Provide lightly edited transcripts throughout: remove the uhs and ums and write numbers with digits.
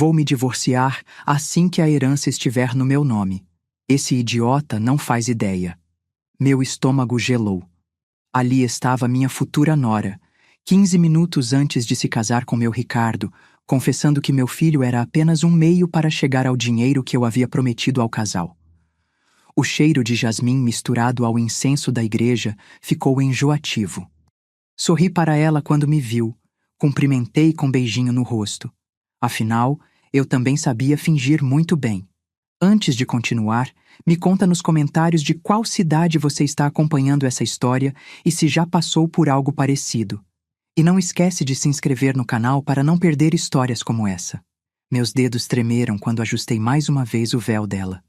Vou me divorciar assim que a herança estiver no meu nome. Esse idiota não faz ideia. Meu estômago gelou. Ali estava minha futura nora, 15 minutos antes de se casar com meu Ricardo, confessando que meu filho era apenas um meio para chegar ao dinheiro que eu havia prometido ao casal. O cheiro de jasmim misturado ao incenso da igreja ficou enjoativo. Sorri para ela quando me viu, cumprimentei com beijinho no rosto. Afinal, eu também sabia fingir muito bem. Antes de continuar, me conta nos comentários de qual cidade você está acompanhando essa história e se já passou por algo parecido. E não esquece de se inscrever no canal para não perder histórias como essa. Meus dedos tremeram quando ajustei mais uma vez o véu dela.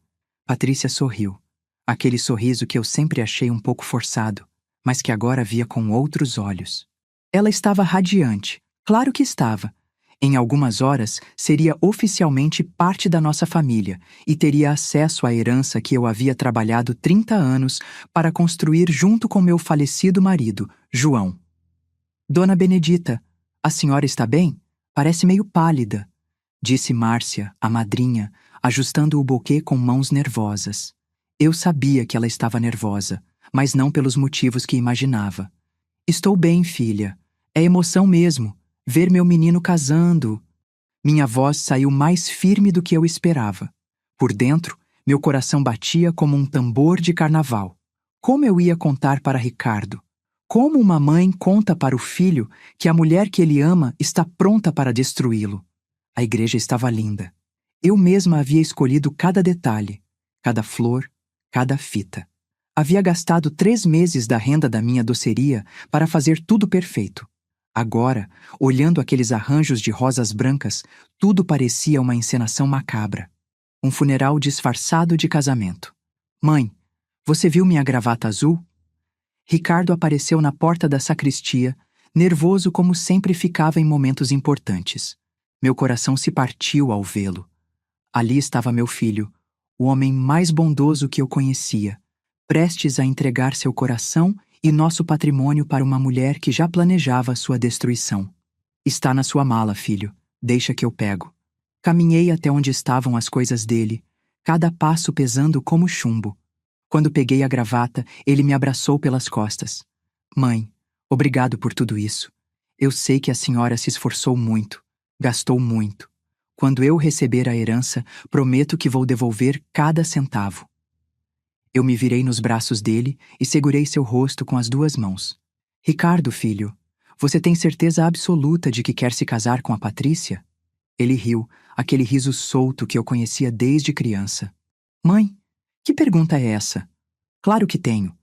Patrícia sorriu. Aquele sorriso que eu sempre achei um pouco forçado, mas que agora via com outros olhos. Ela estava radiante. Claro que estava. Em algumas horas, seria oficialmente parte da nossa família e teria acesso à herança que eu havia trabalhado 30 anos para construir junto com meu falecido marido, João. Dona Benedita, a senhora está bem? Parece meio pálida, disse Márcia, a madrinha, ajustando o buquê com mãos nervosas. Eu sabia que ela estava nervosa, mas não pelos motivos que imaginava. Estou bem, filha. É emoção mesmo. Ver meu menino casando. Minha voz saiu mais firme do que eu esperava. Por dentro, meu coração batia como um tambor de carnaval. Como eu ia contar para Ricardo? Como uma mãe conta para o filho que a mulher que ele ama está pronta para destruí-lo? A igreja estava linda. Eu mesma havia escolhido cada detalhe, cada flor, cada fita. Havia gastado 3 meses da renda da minha doceria para fazer tudo perfeito. Agora, olhando aqueles arranjos de rosas brancas, tudo parecia uma encenação macabra. Um funeral disfarçado de casamento. Mãe, você viu minha gravata azul? Ricardo apareceu na porta da sacristia, nervoso como sempre ficava em momentos importantes. Meu coração se partiu ao vê-lo. Ali estava meu filho, o homem mais bondoso que eu conhecia, prestes a entregar seu coração e nosso patrimônio para uma mulher que já planejava sua destruição. Está na sua mala, filho. Deixa que eu pego. Caminhei até onde estavam as coisas dele, cada passo pesando como chumbo. Quando peguei a gravata, ele me abraçou pelas costas. Mãe, obrigado por tudo isso. Eu sei que a senhora se esforçou muito, gastou muito. Quando eu receber a herança, prometo que vou devolver cada centavo. Eu me virei nos braços dele e segurei seu rosto com as 2 mãos. Ricardo, filho, você tem certeza absoluta de que quer se casar com a Patrícia? Ele riu, aquele riso solto que eu conhecia desde criança. Mãe, que pergunta é essa? Claro que tenho.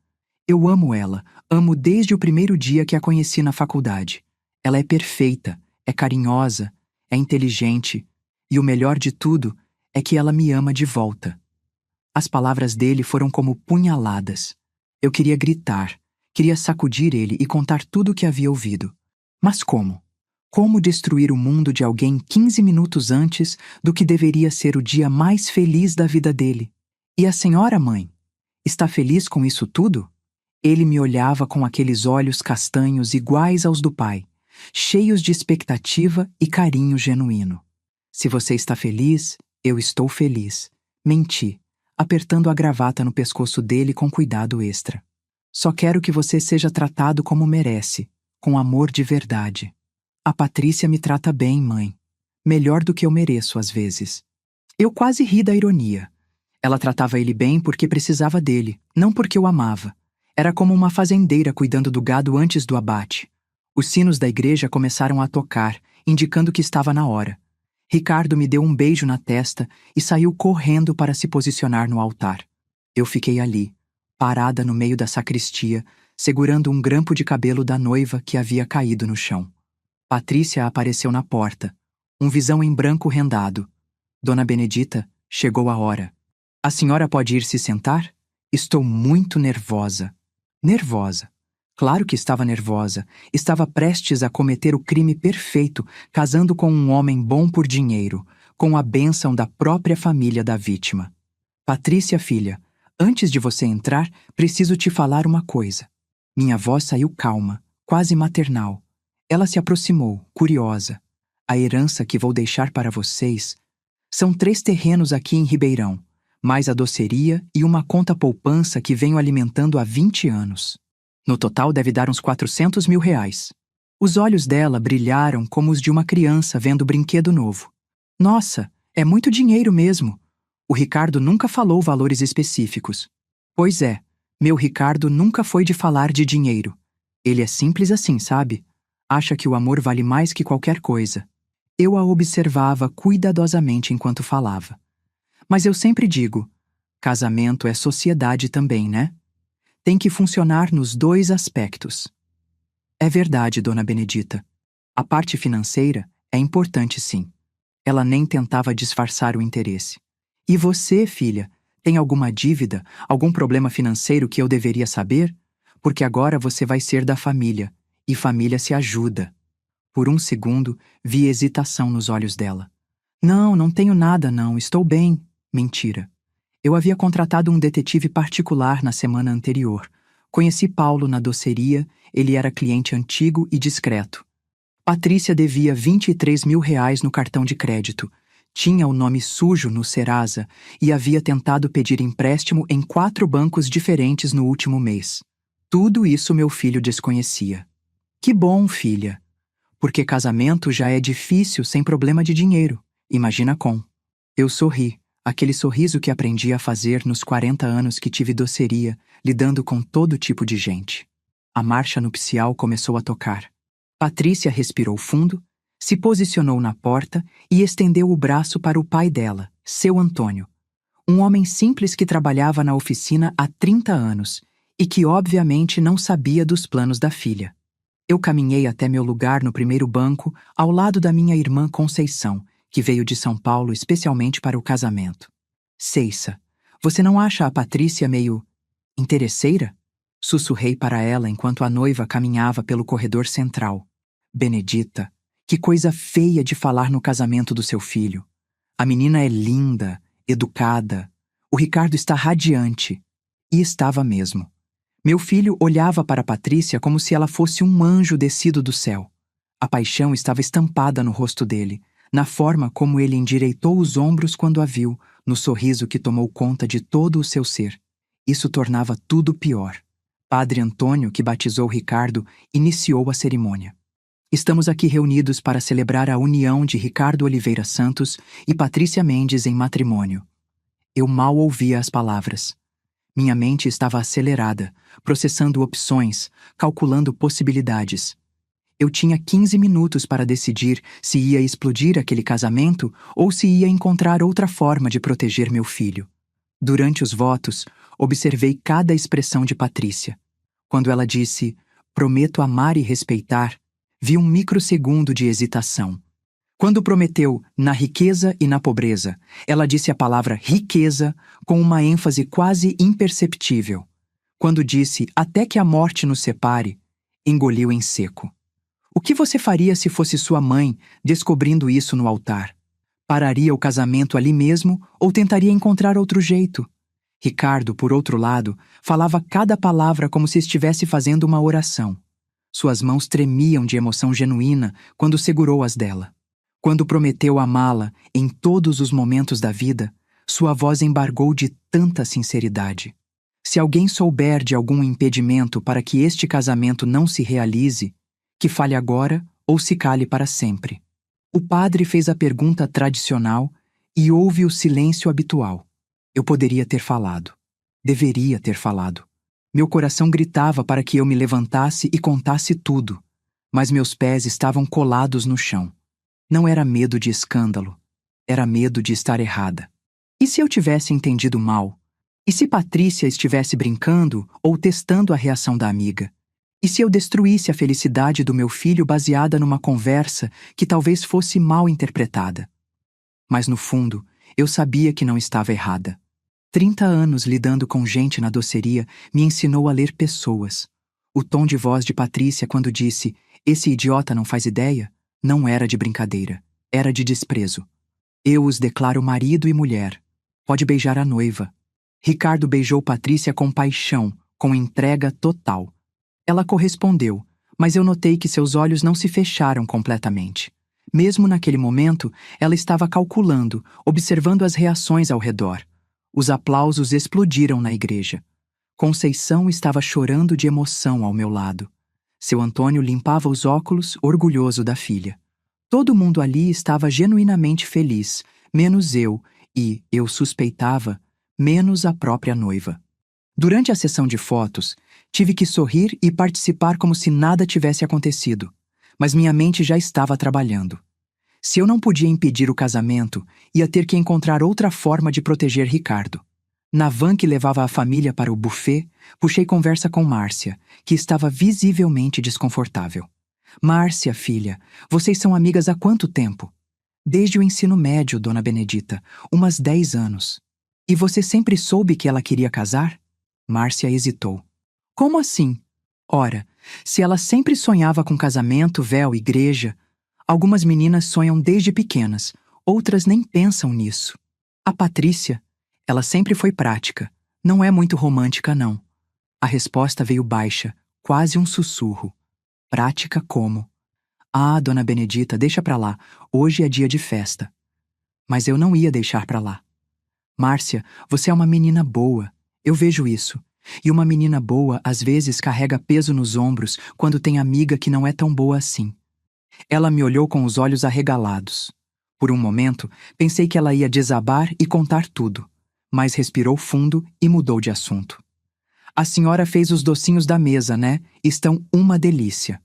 Eu amo ela, amo desde o primeiro dia que a conheci na faculdade. Ela é perfeita, é carinhosa, é inteligente, e o melhor de tudo é que ela me ama de volta. As palavras dele foram como punhaladas. Eu queria gritar, queria sacudir ele e contar tudo o que havia ouvido. Mas como? Como destruir o mundo de alguém 15 minutos antes do que deveria ser o dia mais feliz da vida dele? E a senhora, mãe? Está feliz com isso tudo? Ele me olhava com aqueles olhos castanhos iguais aos do pai, cheios de expectativa e carinho genuíno. Se você está feliz, eu estou feliz. Menti, apertando a gravata no pescoço dele com cuidado extra. Só quero que você seja tratado como merece, com amor de verdade. A Patrícia me trata bem, mãe. Melhor do que eu mereço, às vezes. Eu quase ri da ironia. Ela tratava ele bem porque precisava dele, não porque o amava. Era como uma fazendeira cuidando do gado antes do abate. Os sinos da igreja começaram a tocar, indicando que estava na hora. Ricardo me deu um beijo na testa e saiu correndo para se posicionar no altar. Eu fiquei ali, parada no meio da sacristia, segurando um grampo de cabelo da noiva que havia caído no chão. Patrícia apareceu na porta, um visão em branco rendado. Dona Benedita, chegou a hora. A senhora pode ir se sentar? Estou muito nervosa. Nervosa. Claro que estava nervosa. Estava prestes a cometer o crime perfeito, casando com um homem bom por dinheiro, com a bênção da própria família da vítima. Patrícia, filha, antes de você entrar, preciso te falar uma coisa. Minha voz saiu calma, quase maternal. Ela se aproximou, curiosa. A herança que vou deixar para vocês são 3 terrenos aqui em Ribeirão, mais a doceria e uma conta poupança que venho alimentando há 20 anos. No total deve dar uns 400 mil reais. Os olhos dela brilharam como os de uma criança vendo brinquedo novo. Nossa, é muito dinheiro mesmo. O Ricardo nunca falou valores específicos. Pois é, meu Ricardo nunca foi de falar de dinheiro. Ele é simples assim, sabe? Acha que o amor vale mais que qualquer coisa. Eu a observava cuidadosamente enquanto falava. Mas eu sempre digo, casamento é sociedade também, né? Tem que funcionar nos 2 aspectos. É verdade, dona Benedita. A parte financeira é importante sim. Ela nem tentava disfarçar o interesse. E você, filha, tem alguma dívida, algum problema financeiro que eu deveria saber? Porque agora você vai ser da família, e família se ajuda. Por um segundo, vi hesitação nos olhos dela. Não, não tenho nada não, estou bem. Mentira. Eu havia contratado um detetive particular na semana anterior. Conheci Paulo na doceria, ele era cliente antigo e discreto. Patrícia devia 23 mil reais no cartão de crédito. Tinha o nome sujo no Serasa e havia tentado pedir empréstimo em 4 bancos diferentes no último mês. Tudo isso meu filho desconhecia. Que bom, filha. Porque casamento já é difícil sem problema de dinheiro. Imagina com. Eu sorri, aquele sorriso que aprendi a fazer nos 40 anos que tive doceria, lidando com todo tipo de gente. A marcha nupcial começou a tocar. Patrícia respirou fundo, se posicionou na porta e estendeu o braço para o pai dela, seu Antônio. Um homem simples que trabalhava na oficina há 30 anos e que obviamente não sabia dos planos da filha. Eu caminhei até meu lugar no primeiro banco, ao lado da minha irmã Conceição, que veio de São Paulo especialmente para o casamento. Ceissa, você não acha a Patrícia meio interesseira? Sussurrei para ela enquanto a noiva caminhava pelo corredor central. Benedita, que coisa feia de falar no casamento do seu filho. A menina é linda, educada. O Ricardo está radiante. E estava mesmo. Meu filho olhava para Patrícia como se ela fosse um anjo descido do céu. A paixão estava estampada no rosto dele, na forma como ele endireitou os ombros quando a viu, no sorriso que tomou conta de todo o seu ser. Isso tornava tudo pior. Padre Antônio, que batizou Ricardo, iniciou a cerimônia. Estamos aqui reunidos para celebrar a união de Ricardo Oliveira Santos e Patrícia Mendes em matrimônio. Eu mal ouvia as palavras. Minha mente estava acelerada, processando opções, calculando possibilidades. Eu tinha 15 minutos para decidir se ia explodir aquele casamento ou se ia encontrar outra forma de proteger meu filho. Durante os votos, observei cada expressão de Patrícia. Quando ela disse, prometo amar e respeitar, vi um microsegundo de hesitação. Quando prometeu na riqueza e na pobreza, ela disse a palavra riqueza com uma ênfase quase imperceptível. Quando disse até que a morte nos separe, engoliu em seco. O que você faria se fosse sua mãe descobrindo isso no altar? Pararia o casamento ali mesmo ou tentaria encontrar outro jeito? Ricardo, por outro lado, falava cada palavra como se estivesse fazendo uma oração. Suas mãos tremiam de emoção genuína quando segurou as dela. Quando prometeu amá-la em todos os momentos da vida, sua voz embargou de tanta sinceridade. Se alguém souber de algum impedimento para que este casamento não se realize, que fale agora ou se cale para sempre. O padre fez a pergunta tradicional e houve o silêncio habitual. Eu poderia ter falado. Deveria ter falado. Meu coração gritava para que eu me levantasse e contasse tudo, mas meus pés estavam colados no chão. Não era medo de escândalo, era medo de estar errada. E se eu tivesse entendido mal? E se Patrícia estivesse brincando ou testando a reação da amiga? E se eu destruísse a felicidade do meu filho baseada numa conversa que talvez fosse mal interpretada? Mas no fundo, eu sabia que não estava errada. 30 anos lidando com gente na doceria me ensinou a ler pessoas. O tom de voz de Patrícia quando disse, esse idiota não faz ideia, não era de brincadeira, era de desprezo. Eu os declaro marido e mulher. Pode beijar a noiva. Ricardo beijou Patrícia com paixão, com entrega total. Ela correspondeu, mas eu notei que seus olhos não se fecharam completamente. Mesmo naquele momento, ela estava calculando, observando as reações ao redor. Os aplausos explodiram na igreja. Conceição estava chorando de emoção ao meu lado. Seu Antônio limpava os óculos, orgulhoso da filha. Todo mundo ali estava genuinamente feliz, menos eu e, eu suspeitava, menos a própria noiva. Durante a sessão de fotos, tive que sorrir e participar como se nada tivesse acontecido, mas minha mente já estava trabalhando. Se eu não podia impedir o casamento, ia ter que encontrar outra forma de proteger Ricardo. Na van que levava a família para o buffet, puxei conversa com Márcia, que estava visivelmente desconfortável. Márcia, filha, vocês são amigas há quanto tempo? Desde o ensino médio, dona Benedita, umas 10 anos. E você sempre soube que ela queria casar? Márcia hesitou. Como assim? Ora, se ela sempre sonhava com casamento, véu, igreja. Algumas meninas sonham desde pequenas, outras nem pensam nisso. A Patrícia, ela sempre foi prática, não é muito romântica, não. A resposta veio baixa, quase um sussurro. Prática como? Ah, dona Benedita, deixa pra lá, hoje é dia de festa. Mas eu não ia deixar pra lá. Márcia, você é uma menina boa, eu vejo isso. E uma menina boa às vezes carrega peso nos ombros quando tem amiga que não é tão boa assim. Ela me olhou com os olhos arregalados. Por um momento, pensei que ela ia desabar e contar tudo, mas respirou fundo e mudou de assunto. A senhora fez os docinhos da mesa, né? Estão uma delícia.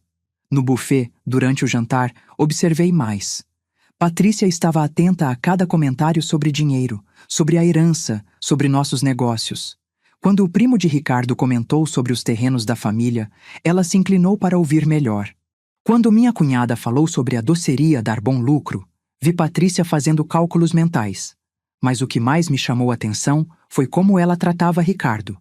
No buffet, durante o jantar, observei mais. Patrícia estava atenta a cada comentário sobre dinheiro, sobre a herança, sobre nossos negócios. Quando o primo de Ricardo comentou sobre os terrenos da família, ela se inclinou para ouvir melhor. Quando minha cunhada falou sobre a doceria dar bom lucro, vi Patrícia fazendo cálculos mentais. Mas o que mais me chamou a atenção foi como ela tratava Ricardo.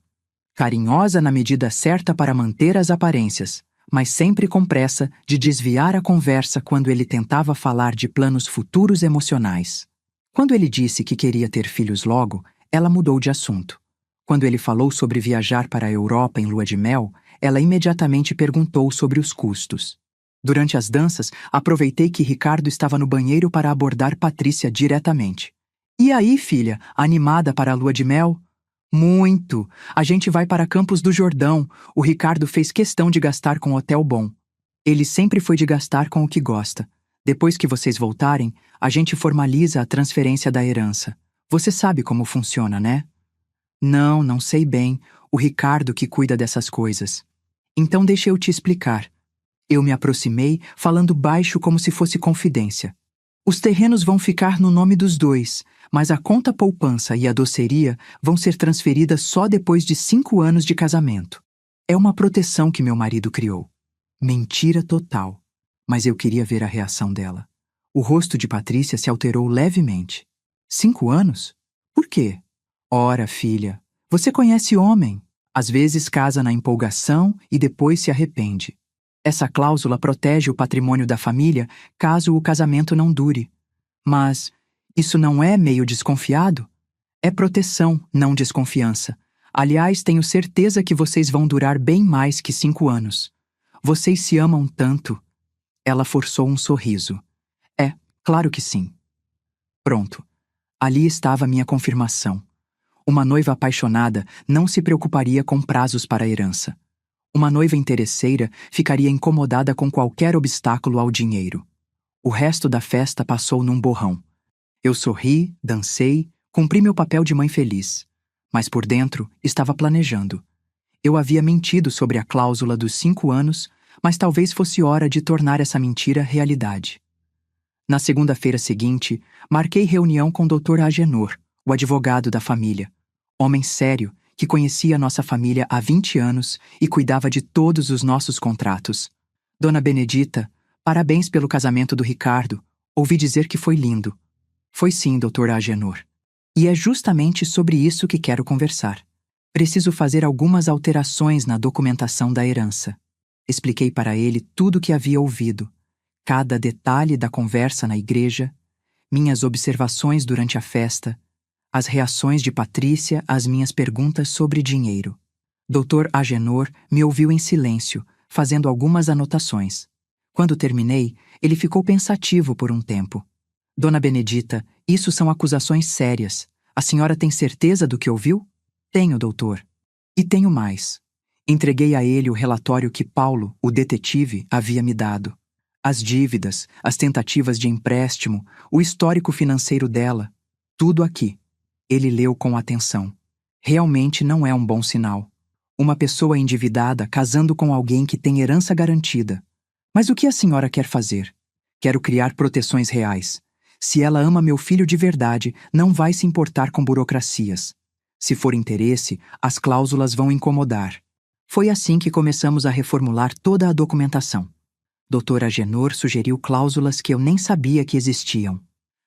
Carinhosa na medida certa para manter as aparências, mas sempre com pressa de desviar a conversa quando ele tentava falar de planos futuros emocionais. Quando ele disse que queria ter filhos logo, ela mudou de assunto. Quando ele falou sobre viajar para a Europa em lua de mel, ela imediatamente perguntou sobre os custos. Durante as danças, aproveitei que Ricardo estava no banheiro para abordar Patrícia diretamente. E aí, filha, animada para a lua de mel? Muito! A gente vai para Campos do Jordão. O Ricardo fez questão de gastar com hotel bom. Ele sempre foi de gastar com o que gosta. Depois que vocês voltarem, a gente formaliza a transferência da herança. Você sabe como funciona, né? Não, não sei bem. O Ricardo que cuida dessas coisas. Então deixa eu te explicar. Eu me aproximei, falando baixo como se fosse confidência. Os terrenos vão ficar no nome dos dois, mas a conta poupança e a doceria vão ser transferidas só depois de 5 anos de casamento. É uma proteção que meu marido criou. Mentira total. Mas eu queria ver a reação dela. O rosto de Patrícia se alterou levemente. 5 anos? Por quê? Ora, filha, você conhece homem. Às vezes casa na empolgação e depois se arrepende. Essa cláusula protege o patrimônio da família caso o casamento não dure. Mas isso não é meio desconfiado? É proteção, não desconfiança. Aliás, tenho certeza que vocês vão durar bem mais que 5 anos. Vocês se amam tanto. Ela forçou um sorriso. É, claro que sim. Pronto. Ali estava minha confirmação. Uma noiva apaixonada não se preocuparia com prazos para a herança. Uma noiva interesseira ficaria incomodada com qualquer obstáculo ao dinheiro. O resto da festa passou num borrão. Eu sorri, dancei, cumpri meu papel de mãe feliz. Mas por dentro estava planejando. Eu havia mentido sobre a cláusula dos 5 anos, mas talvez fosse hora de tornar essa mentira realidade. Na segunda-feira seguinte, marquei reunião com o Dr. Agenor, o advogado da família. Homem sério, que conhecia nossa família há 20 anos e cuidava de todos os nossos contratos. Dona Benedita, parabéns pelo casamento do Ricardo. Ouvi dizer que foi lindo. Foi sim, Dr. Agenor. E é justamente sobre isso que quero conversar. Preciso fazer algumas alterações na documentação da herança. Expliquei para ele tudo o que havia ouvido, cada detalhe da conversa na igreja, minhas observações durante a festa, as reações de Patrícia às minhas perguntas sobre dinheiro. Dr. Agenor me ouviu em silêncio, fazendo algumas anotações. Quando terminei, Ele ficou pensativo por um tempo. Dona Benedita, isso são acusações sérias. A senhora tem certeza do que ouviu? Tenho, doutor. E tenho mais. Entreguei a ele o relatório que Paulo, o detetive, havia me dado. As dívidas, as tentativas de empréstimo, o histórico financeiro dela. Tudo aqui. Ele leu com atenção. Realmente não é um bom sinal. Uma pessoa endividada casando com alguém que tem herança garantida. Mas o que a senhora quer fazer? Quero criar proteções reais. Se ela ama meu filho de verdade, não vai se importar com burocracias. Se for interesse, as cláusulas vão incomodar. Foi assim que começamos a reformular toda a documentação. Dr. Agenor sugeriu cláusulas que eu nem sabia que existiam.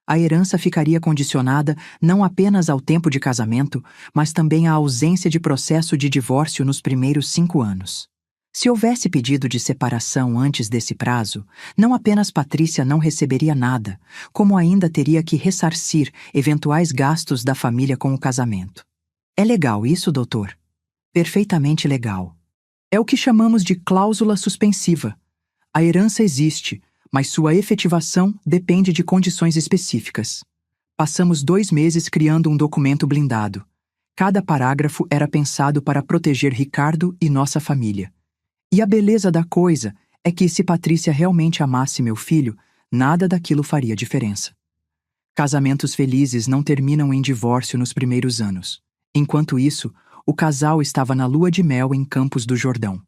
A herança ficaria condicionada não apenas ao tempo de casamento, mas também à ausência de processo de divórcio nos primeiros 5 anos. Se houvesse pedido de separação antes desse prazo, não apenas Patrícia não receberia nada, como ainda teria que ressarcir eventuais gastos da família com o casamento. É legal isso, doutor? Perfeitamente legal. É o que chamamos de cláusula suspensiva. A herança existe, mas sua efetivação depende de condições específicas. Passamos 2 meses criando um documento blindado. Cada parágrafo era pensado para proteger Ricardo e nossa família. E a beleza da coisa é que se Patrícia realmente amasse meu filho, nada daquilo faria diferença. Casamentos felizes não terminam em divórcio nos primeiros anos. Enquanto isso, o casal estava na lua de mel em Campos do Jordão.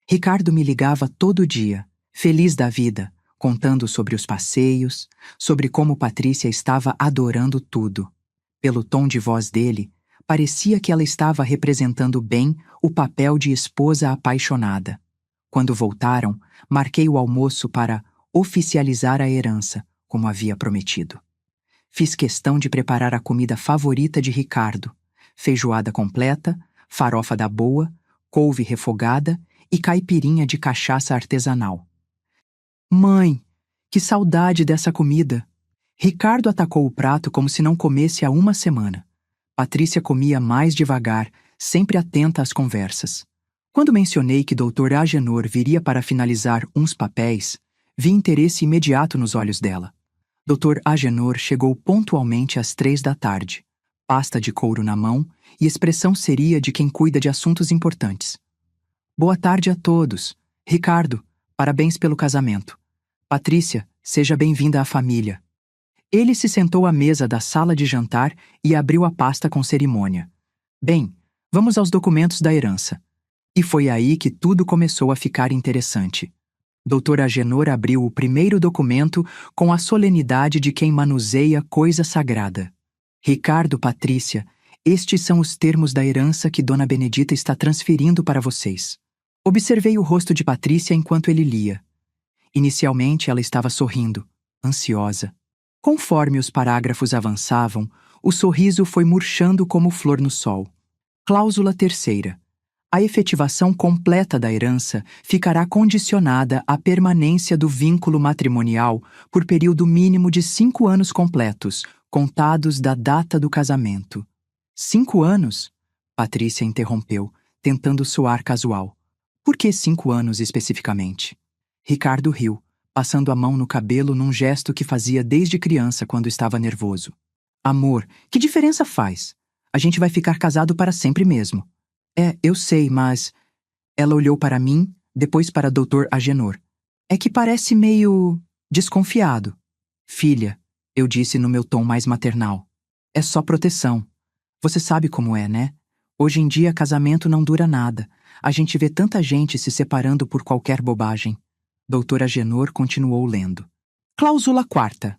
Ricardo me ligava todo dia, feliz da vida, contando sobre os passeios, sobre como Patrícia estava adorando tudo. Pelo tom de voz dele, parecia que ela estava representando bem o papel de esposa apaixonada. Quando voltaram, marquei o almoço para oficializar a herança, como havia prometido. Fiz questão de preparar a comida favorita de Ricardo: feijoada completa, farofa da boa, couve refogada e caipirinha de cachaça artesanal. Mãe, que saudade dessa comida! Ricardo atacou o prato como se não comesse há 1 semana. Patrícia comia mais devagar, sempre atenta às conversas. Quando mencionei que Dr. Agenor viria para finalizar uns papéis, vi interesse imediato nos olhos dela. Dr. Agenor chegou pontualmente às 3 da tarde, pasta de couro na mão e expressão seria de quem cuida de assuntos importantes. Boa tarde a todos. Ricardo, parabéns pelo casamento. Patrícia, seja bem-vinda à família. Ele se sentou à mesa da sala de jantar e abriu a pasta com cerimônia. Bem, vamos aos documentos da herança. E foi aí que tudo começou a ficar interessante. Dr. Agenor abriu o primeiro documento com a solenidade de quem manuseia coisa sagrada. Ricardo, Patrícia, estes são os termos da herança que Dona Benedita está transferindo para vocês. Observei o rosto de Patrícia enquanto ele lia. Inicialmente ela estava sorrindo, ansiosa. Conforme os parágrafos avançavam, o sorriso foi murchando como flor no sol. Cláusula 3ª. A efetivação completa da herança ficará condicionada à permanência do vínculo matrimonial por período mínimo de 5 anos completos, contados da data do casamento. 5 anos? Patrícia interrompeu, tentando soar casual. Por que 5 anos especificamente? Ricardo riu, passando a mão no cabelo num gesto que fazia desde criança quando estava nervoso. Amor, que diferença faz? A gente vai ficar casado para sempre mesmo. Eu sei, mas... Ela olhou para mim, depois para Dr. Agenor. É que parece meio... desconfiado. Filha, eu disse no meu tom mais maternal. É só proteção. Você sabe como é, né? Hoje em dia casamento não dura nada. A gente vê tanta gente se separando por qualquer bobagem. Dr. Agenor continuou lendo. Cláusula 4ª.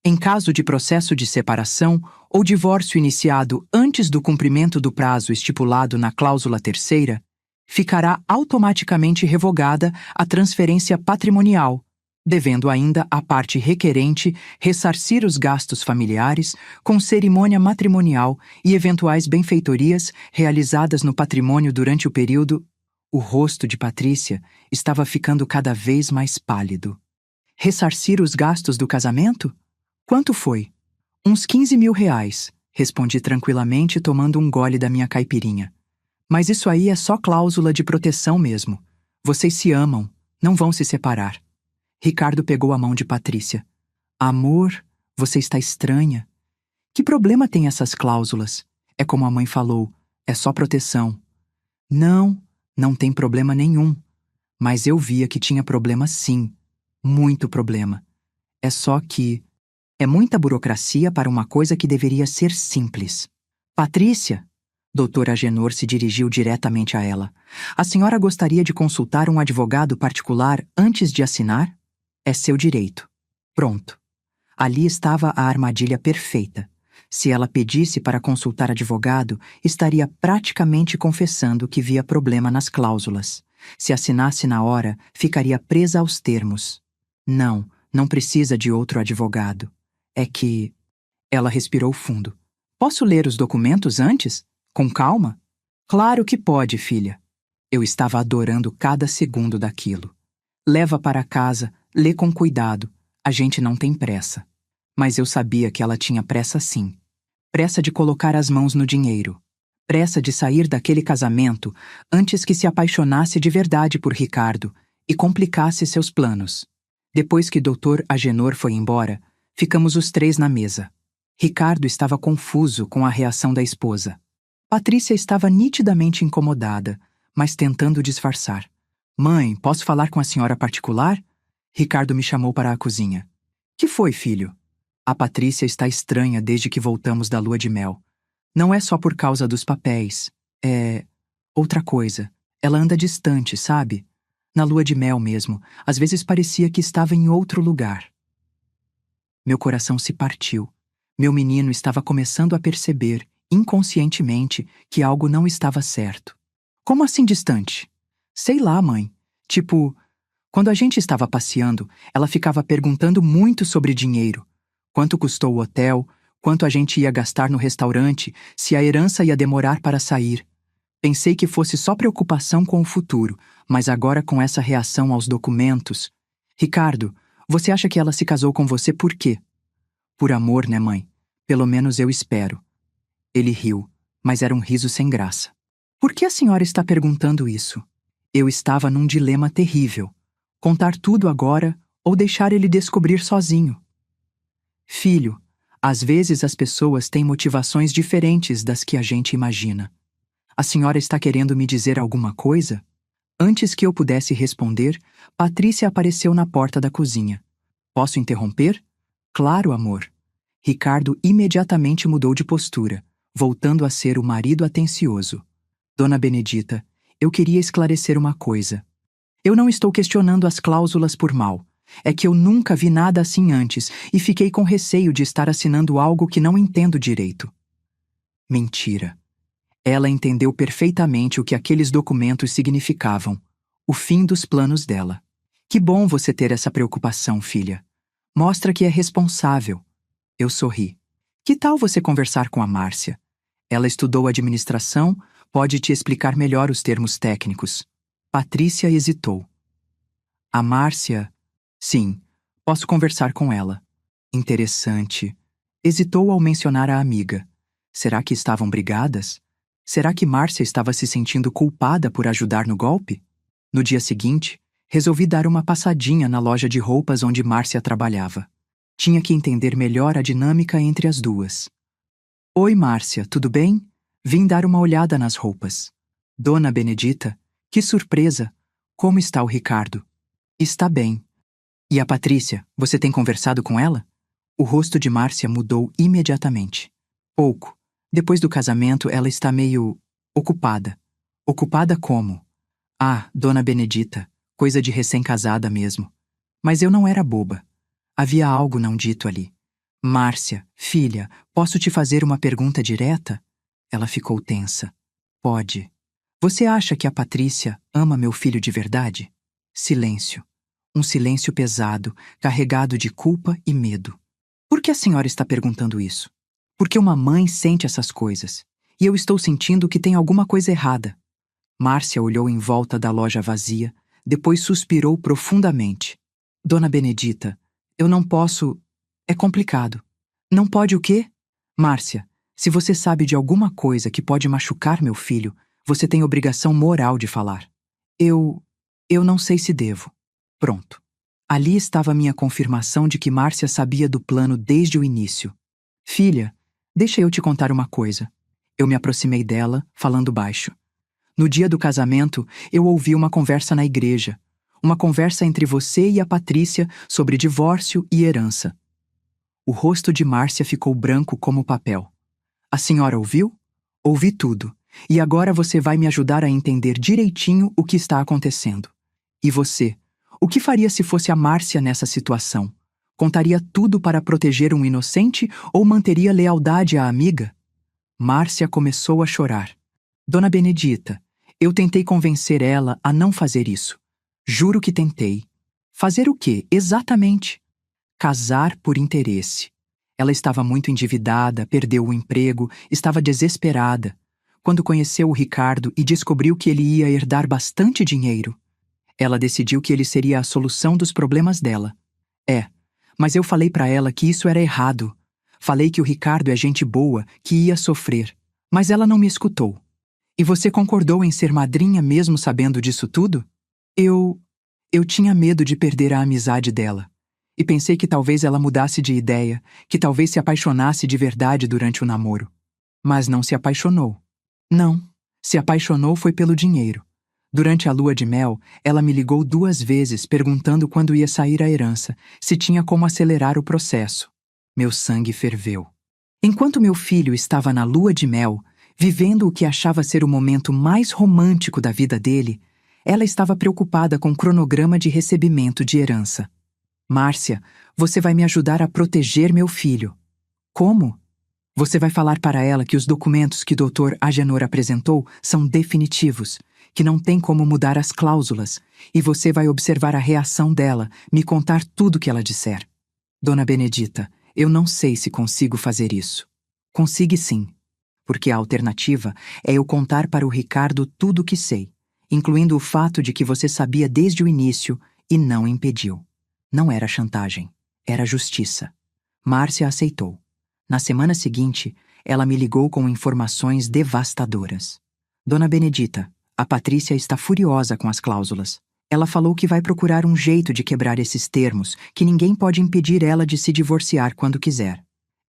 Em caso de processo de separação ou divórcio iniciado antes do cumprimento do prazo estipulado na cláusula 3ª, ficará automaticamente revogada a transferência patrimonial, devendo ainda a parte requerente ressarcir os gastos familiares com cerimônia matrimonial e eventuais benfeitorias realizadas no patrimônio durante o período. O rosto de Patrícia estava ficando cada vez mais pálido. Ressarcir os gastos do casamento? Quanto foi? Uns 15 mil reais, respondi tranquilamente tomando um gole da minha caipirinha. Mas isso aí é só cláusula de proteção mesmo. Vocês se amam, não vão se separar. Ricardo pegou a mão de Patrícia. Amor, você está estranha. Que problema tem essas cláusulas? É como a mãe falou, é só proteção. Não, não tem problema nenhum. Mas eu via que tinha problema sim. Muito problema. É só que é muita burocracia para uma coisa que deveria ser simples. Patrícia, Dr. Agenor se dirigiu diretamente a ela. A senhora gostaria de consultar um advogado particular antes de assinar? É seu direito. Pronto. Ali estava a armadilha perfeita. Se ela pedisse para consultar advogado, estaria praticamente confessando que via problema nas cláusulas. Se assinasse na hora, ficaria presa aos termos. Não, não precisa de outro advogado. É que... Ela respirou fundo. Posso ler os documentos antes? Com calma? Claro que pode, filha. Eu estava adorando cada segundo daquilo. Leva para casa, lê com cuidado. A gente não tem pressa. Mas eu sabia que ela tinha pressa sim. Pressa de colocar as mãos no dinheiro. Pressa de sair daquele casamento antes que se apaixonasse de verdade por Ricardo e complicasse seus planos. Depois que Dr. Agenor foi embora, ficamos os três na mesa. Ricardo estava confuso com a reação da esposa. Patrícia estava nitidamente incomodada, mas tentando disfarçar. Mãe, posso falar com a senhora particular? Ricardo me chamou para a cozinha. Que foi, filho? A Patrícia está estranha desde que voltamos da lua de mel. Não é só por causa dos papéis. É... outra coisa. Ela anda distante, sabe? Na lua de mel mesmo, às vezes parecia que estava em outro lugar. Meu coração se partiu. Meu menino estava começando a perceber, inconscientemente, que algo não estava certo. Como assim distante? Sei lá, mãe. Tipo, quando a gente estava passeando, ela ficava perguntando muito sobre dinheiro. Quanto custou o hotel, quanto a gente ia gastar no restaurante, se a herança ia demorar para sair. Pensei que fosse só preocupação com o futuro, mas agora com essa reação aos documentos... Ricardo, você acha que ela se casou com você por quê? Por amor, né, mãe? Pelo menos eu espero. Ele riu, mas era um riso sem graça. Por que a senhora está perguntando isso? Eu estava num dilema terrível. Contar tudo agora ou deixar ele descobrir sozinho. Filho, às vezes as pessoas têm motivações diferentes das que a gente imagina. A senhora está querendo me dizer alguma coisa? Antes que eu pudesse responder, Patrícia apareceu na porta da cozinha. Posso interromper? Claro, amor. Ricardo imediatamente mudou de postura, voltando a ser o marido atencioso. Dona Benedita, eu queria esclarecer uma coisa. Eu não estou questionando as cláusulas por mal. É que eu nunca vi nada assim antes e fiquei com receio de estar assinando algo que não entendo direito. Mentira. Ela entendeu perfeitamente o que aqueles documentos significavam. O fim dos planos dela. Que bom você ter essa preocupação, filha. Mostra que é responsável. Eu sorri. Que tal você conversar com a Márcia? Ela estudou administração, pode te explicar melhor os termos técnicos. Patrícia hesitou. A Márcia... Sim, posso conversar com ela. Interessante. Hesitou ao mencionar a amiga. Será que estavam brigadas? Será que Márcia estava se sentindo culpada por ajudar no golpe? No dia seguinte, resolvi dar uma passadinha na loja de roupas onde Márcia trabalhava. Tinha que entender melhor a dinâmica entre as duas. Oi, Márcia, tudo bem? Vim dar uma olhada nas roupas. Dona Benedita, que surpresa! Como está o Ricardo? Está bem. E a Patrícia, você tem conversado com ela? O rosto de Márcia mudou imediatamente. Pouco. Depois do casamento, ela está meio... ocupada. Ocupada como? Ah, Dona Benedita, coisa de recém-casada mesmo. Mas eu não era boba. Havia algo não dito ali. Márcia, filha, posso te fazer uma pergunta direta? Ela ficou tensa. Pode. Você acha que a Patrícia ama meu filho de verdade? Silêncio. Um silêncio pesado, carregado de culpa e medo. Por que a senhora está perguntando isso? Porque uma mãe sente essas coisas. E eu estou sentindo que tem alguma coisa errada. Márcia olhou em volta da loja vazia, depois suspirou profundamente. Dona Benedita, eu não posso... É complicado. Não pode o quê? Márcia, se você sabe de alguma coisa que pode machucar meu filho, você tem obrigação moral de falar. Eu não sei se devo. Pronto. Ali estava minha confirmação de que Márcia sabia do plano desde o início. Filha, deixa eu te contar uma coisa. Eu me aproximei dela, falando baixo. No dia do casamento, eu ouvi uma conversa na igreja. Uma conversa entre você e a Patrícia sobre divórcio e herança. O rosto de Márcia ficou branco como papel. A senhora ouviu? Ouvi tudo. E agora você vai me ajudar a entender direitinho o que está acontecendo. E você? O que faria se fosse a Márcia nessa situação? Contaria tudo para proteger um inocente ou manteria lealdade à amiga? Márcia começou a chorar. Dona Benedita, eu tentei convencer ela a não fazer isso. Juro que tentei. Fazer o quê, exatamente? Casar por interesse. Ela estava muito endividada, perdeu o emprego, estava desesperada. Quando conheceu o Ricardo e descobriu que ele ia herdar bastante dinheiro, ela decidiu que ele seria a solução dos problemas dela. Mas eu falei para ela que isso era errado. Falei que o Ricardo é gente boa, que ia sofrer. Mas ela não me escutou. E você concordou em ser madrinha mesmo sabendo disso tudo? Eu tinha medo de perder a amizade dela. E pensei que talvez ela mudasse de ideia, que talvez se apaixonasse de verdade durante o namoro. Mas não se apaixonou. Não, se apaixonou foi pelo dinheiro. Durante a lua de mel, ela me ligou 2 vezes perguntando quando ia sair a herança, se tinha como acelerar o processo. Meu sangue ferveu. Enquanto meu filho estava na lua de mel, vivendo o que achava ser o momento mais romântico da vida dele, ela estava preocupada com o cronograma de recebimento de herança. Márcia, você vai me ajudar a proteger meu filho. Como? Você vai falar para ela que os documentos que o Dr. Agenor apresentou são definitivos, que não tem como mudar as cláusulas, e você vai observar a reação dela, me contar tudo que ela disser. Dona Benedita, eu não sei se consigo fazer isso. Consigue sim, porque a alternativa é eu contar para o Ricardo tudo o que sei, incluindo o fato de que você sabia desde o início e não impediu. Não era chantagem, era justiça. Márcia aceitou. Na semana seguinte, ela me ligou com informações devastadoras. Dona Benedita, a Patrícia está furiosa com as cláusulas. Ela falou que vai procurar um jeito de quebrar esses termos, que ninguém pode impedir ela de se divorciar quando quiser.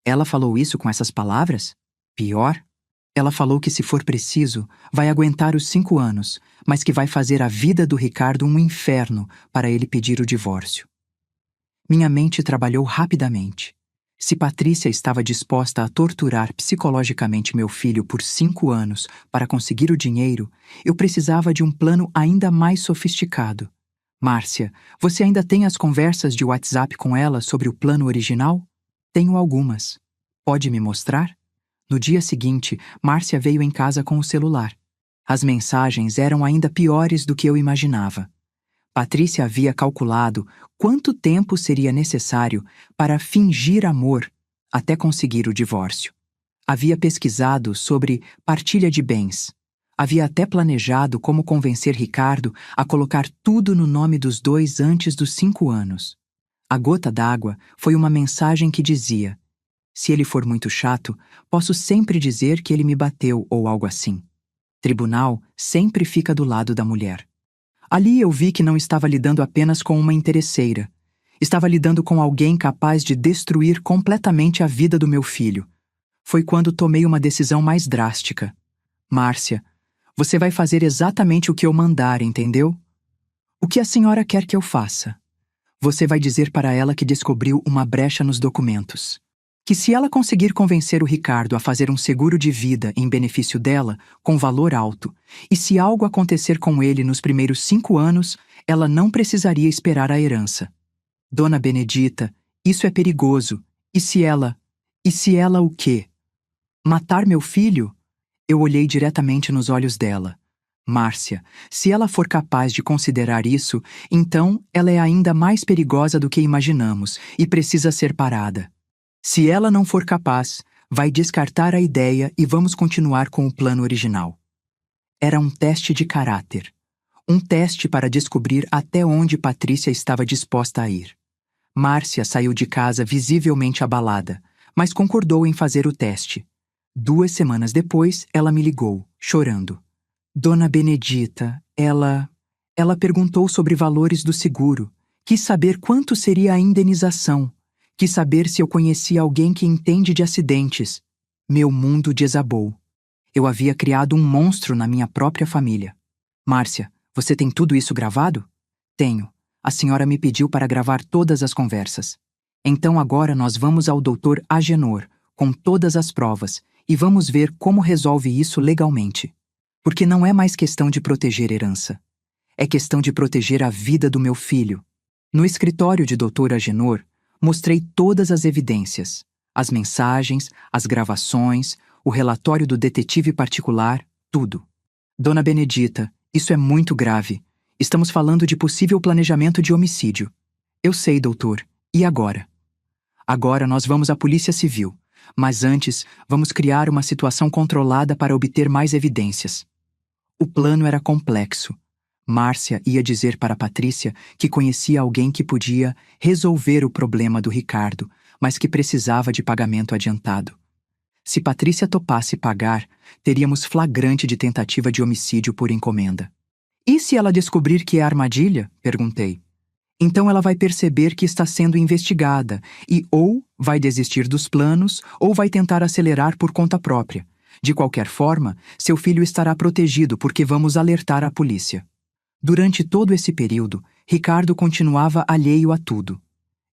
Ela falou isso com essas palavras? Pior, ela falou que se for preciso, vai aguentar os 5 anos, mas que vai fazer a vida do Ricardo um inferno para ele pedir o divórcio. Minha mente trabalhou rapidamente. Se Patrícia estava disposta a torturar psicologicamente meu filho por 5 anos para conseguir o dinheiro, eu precisava de um plano ainda mais sofisticado. Márcia, você ainda tem as conversas de WhatsApp com ela sobre o plano original? Tenho algumas. Pode me mostrar? No dia seguinte, Márcia veio em casa com o celular. As mensagens eram ainda piores do que eu imaginava. Patrícia havia calculado quanto tempo seria necessário para fingir amor até conseguir o divórcio. Havia pesquisado sobre partilha de bens. Havia até planejado como convencer Ricardo a colocar tudo no nome dos dois antes dos 5 anos. A gota d'água foi uma mensagem que dizia: se ele for muito chato, posso sempre dizer que ele me bateu ou algo assim. Tribunal sempre fica do lado da mulher. Ali eu vi que não estava lidando apenas com uma interesseira. Estava lidando com alguém capaz de destruir completamente a vida do meu filho. Foi quando tomei uma decisão mais drástica. Márcia, você vai fazer exatamente o que eu mandar, entendeu? O que a senhora quer que eu faça? Você vai dizer para ela que descobriu uma brecha nos documentos. Que se ela conseguir convencer o Ricardo a fazer um seguro de vida em benefício dela, com valor alto, e se algo acontecer com ele nos primeiros 5 anos, ela não precisaria esperar a herança. Dona Benedita, isso é perigoso. E se ela o quê? Matar meu filho? Eu olhei diretamente nos olhos dela. Márcia, se ela for capaz de considerar isso, então ela é ainda mais perigosa do que imaginamos e precisa ser parada. Se ela não for capaz, vai descartar a ideia e vamos continuar com o plano original. Era um teste de caráter. Um teste para descobrir até onde Patrícia estava disposta a ir. Márcia saiu de casa visivelmente abalada, mas concordou em fazer o teste. 2 semanas depois, ela me ligou, chorando. Dona Benedita, ela perguntou sobre valores do seguro, Quis saber quanto seria a indenização. Quis saber se eu conhecia alguém que entende de acidentes. Meu mundo desabou. Eu havia criado um monstro na minha própria família. Márcia, você tem tudo isso gravado? Tenho. A senhora me pediu para gravar todas as conversas. Então agora nós vamos ao Dr. Agenor, com todas as provas, e vamos ver como resolve isso legalmente. Porque não é mais questão de proteger herança. É questão de proteger a vida do meu filho. No escritório de Dr. Agenor, mostrei todas as evidências, as mensagens, as gravações, o relatório do detetive particular, tudo. Dona Benedita, isso é muito grave. Estamos falando de possível planejamento de homicídio. Eu sei, doutor. E agora? Agora nós vamos à Polícia Civil. Mas antes, vamos criar uma situação controlada para obter mais evidências. O plano era complexo. Márcia ia dizer para Patrícia que conhecia alguém que podia resolver o problema do Ricardo, mas que precisava de pagamento adiantado. Se Patrícia topasse pagar, teríamos flagrante de tentativa de homicídio por encomenda. E se ela descobrir que é armadilha? Perguntei. Então ela vai perceber que está sendo investigada e ou vai desistir dos planos ou vai tentar acelerar por conta própria. De qualquer forma, seu filho estará protegido porque vamos alertar a polícia. Durante todo esse período, Ricardo continuava alheio a tudo.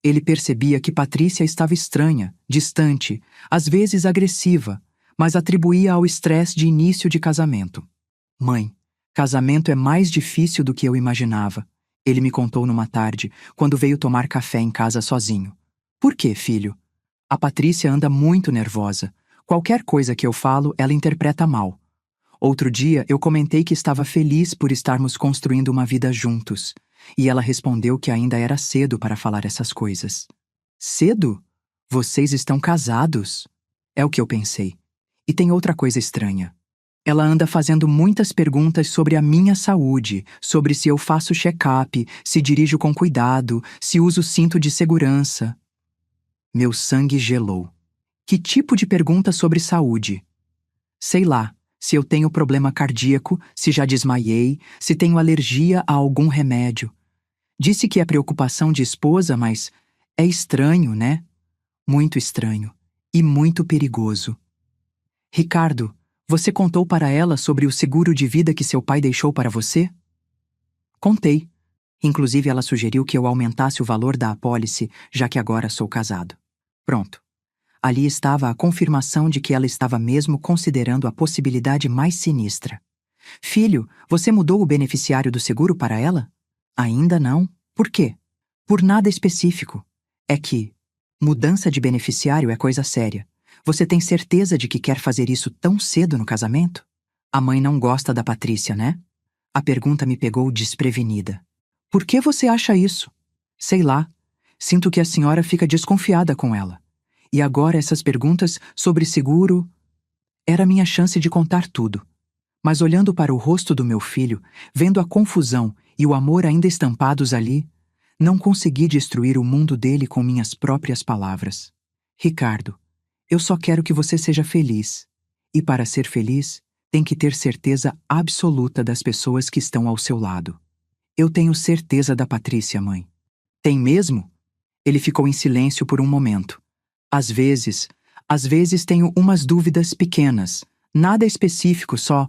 Ele percebia que Patrícia estava estranha, distante, às vezes agressiva, mas atribuía ao estresse de início de casamento. Mãe, casamento é mais difícil do que eu imaginava. Ele me contou numa tarde, quando veio tomar café em casa sozinho. Por quê, filho? A Patrícia anda muito nervosa. Qualquer coisa que eu falo, ela interpreta mal. Outro dia, eu comentei que estava feliz por estarmos construindo uma vida juntos. E ela respondeu que ainda era cedo para falar essas coisas. Cedo? Vocês estão casados? É o que eu pensei. E tem outra coisa estranha. Ela anda fazendo muitas perguntas sobre a minha saúde, sobre se eu faço check-up, se dirijo com cuidado, se uso cinto de segurança. Meu sangue gelou. Que tipo de pergunta sobre saúde? Sei lá, se eu tenho problema cardíaco, se já desmaiei, se tenho alergia a algum remédio. Disse que é preocupação de esposa, mas é estranho, né? Muito estranho. E muito perigoso. Ricardo, você contou para ela sobre o seguro de vida que seu pai deixou para você? Contei. Inclusive, ela sugeriu que eu aumentasse o valor da apólice, já que agora sou casado. Pronto. Ali estava a confirmação de que ela estava mesmo considerando a possibilidade mais sinistra. Filho, você mudou o beneficiário do seguro para ela? Ainda não. Por quê? Por nada específico. É que mudança de beneficiário é coisa séria. Você tem certeza de que quer fazer isso tão cedo no casamento? A mãe não gosta da Patrícia, né? A pergunta me pegou desprevenida. Por que você acha isso? Sei lá. Sinto que a senhora fica desconfiada com ela. E agora essas perguntas sobre seguro... Era minha chance de contar tudo. Mas olhando para o rosto do meu filho, vendo a confusão e o amor ainda estampados ali, não consegui destruir o mundo dele com minhas próprias palavras. Ricardo, eu só quero que você seja feliz. E para ser feliz, tem que ter certeza absoluta das pessoas que estão ao seu lado. Eu tenho certeza da Patrícia, mãe. Tem mesmo? Ele ficou em silêncio por um momento. Às vezes tenho umas dúvidas pequenas, nada específico, só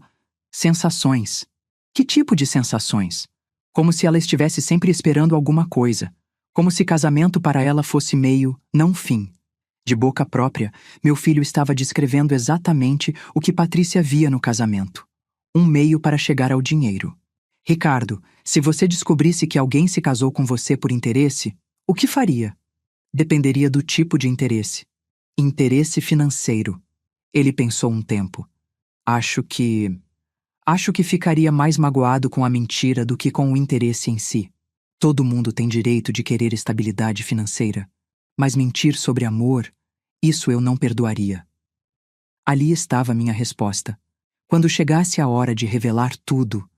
sensações. Que tipo de sensações? Como se ela estivesse sempre esperando alguma coisa, como se casamento para ela fosse meio, não fim. De boca própria, meu filho estava descrevendo exatamente o que Patrícia via no casamento. Um meio para chegar ao dinheiro. Ricardo, se você descobrisse que alguém se casou com você por interesse, o que faria? Dependeria do tipo de interesse. Interesse financeiro. Ele pensou um tempo. Acho que ficaria mais magoado com a mentira do que com o interesse em si. Todo mundo tem direito de querer estabilidade financeira. Mas mentir sobre amor, isso eu não perdoaria. Ali estava minha resposta. Quando chegasse a hora de revelar tudo,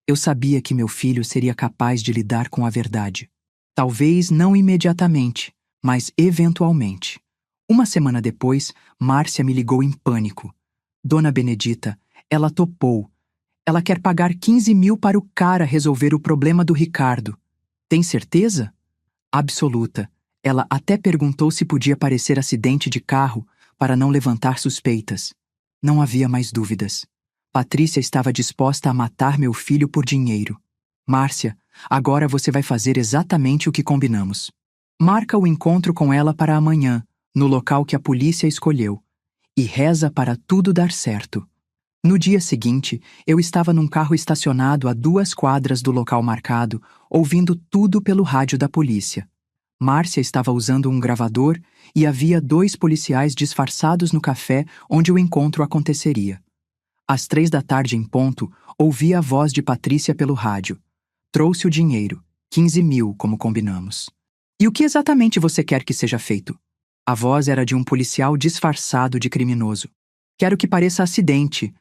eu sabia que meu filho seria capaz de lidar com a verdade. Talvez não imediatamente, mas eventualmente. Uma semana depois, Márcia me ligou em pânico. Dona Benedita, ela topou. Ela quer pagar 15 mil para o cara resolver o problema do Ricardo. Tem certeza? Absoluta. Ela até perguntou se podia parecer acidente de carro para não levantar suspeitas. Não havia mais dúvidas. Patrícia estava disposta a matar meu filho por dinheiro. Márcia, agora você vai fazer exatamente o que combinamos. Marca o encontro com ela para amanhã, no local que a polícia escolheu, e reza para tudo dar certo. No dia seguinte, eu estava num carro estacionado a 2 quadras do local marcado, ouvindo tudo pelo rádio da polícia. Márcia estava usando um gravador e havia 2 policiais disfarçados no café onde o encontro aconteceria. Às 3 da tarde em ponto, ouvi a voz de Patrícia pelo rádio. Trouxe o dinheiro, 15 mil, como combinamos. E o que exatamente você quer que seja feito? A voz era de um policial disfarçado de criminoso. Quero que pareça acidente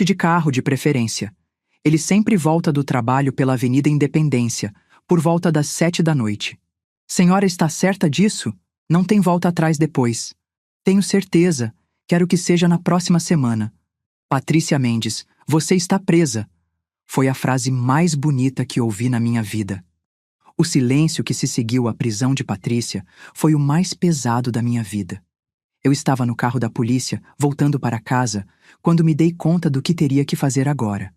de carro de preferência. Ele sempre volta do trabalho pela Avenida Independência, por volta das 7 da noite. Senhora está certa disso? Não tem volta atrás depois. Tenho certeza. Quero que seja na próxima semana. Patrícia Mendes, você está presa. Foi a frase mais bonita que ouvi na minha vida. O silêncio que se seguiu à prisão de Patrícia foi o mais pesado da minha vida. Eu estava no carro da polícia, voltando para casa, quando me dei conta do que teria que fazer agora.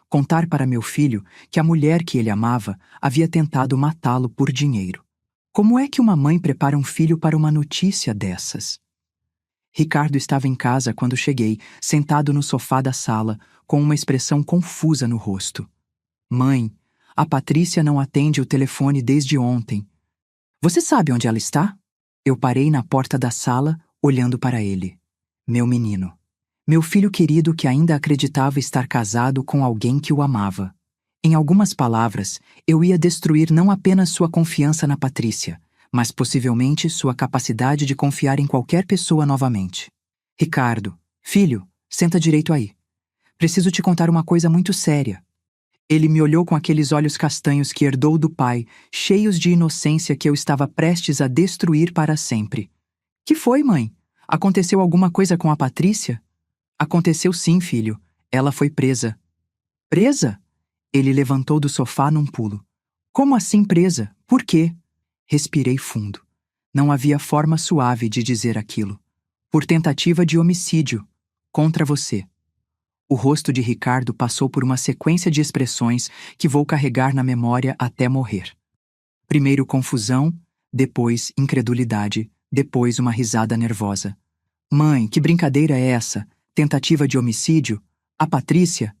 Contar para meu filho que a mulher que ele amava havia tentado matá-lo por dinheiro. Como é que uma mãe prepara um filho para uma notícia dessas? Ricardo estava em casa quando cheguei, sentado no sofá da sala, com uma expressão confusa no rosto. Mãe, a Patrícia não atende o telefone desde ontem. Você sabe onde ela está? Eu parei na porta da sala, olhando para ele. Meu menino. Meu filho querido que ainda acreditava estar casado com alguém que o amava. Em algumas palavras, eu ia destruir não apenas sua confiança na Patrícia, mas possivelmente sua capacidade de confiar em qualquer pessoa novamente. Ricardo, filho, senta direito aí. Preciso te contar uma coisa muito séria. Ele me olhou com aqueles olhos castanhos que herdou do pai, cheios de inocência que eu estava prestes a destruir para sempre. Que foi, mãe? Aconteceu alguma coisa com a Patrícia? Aconteceu sim, filho. Ela foi presa. Presa? Ele levantou do sofá num pulo. Como assim presa? Por quê? Respirei fundo. Não havia forma suave de dizer aquilo. Por tentativa de homicídio. Contra você. O rosto de Ricardo passou por uma sequência de expressões que vou carregar na memória até morrer. Primeiro confusão, depois incredulidade, depois uma risada nervosa. Mãe, que brincadeira é essa? Tentativa de homicídio? A Patrícia?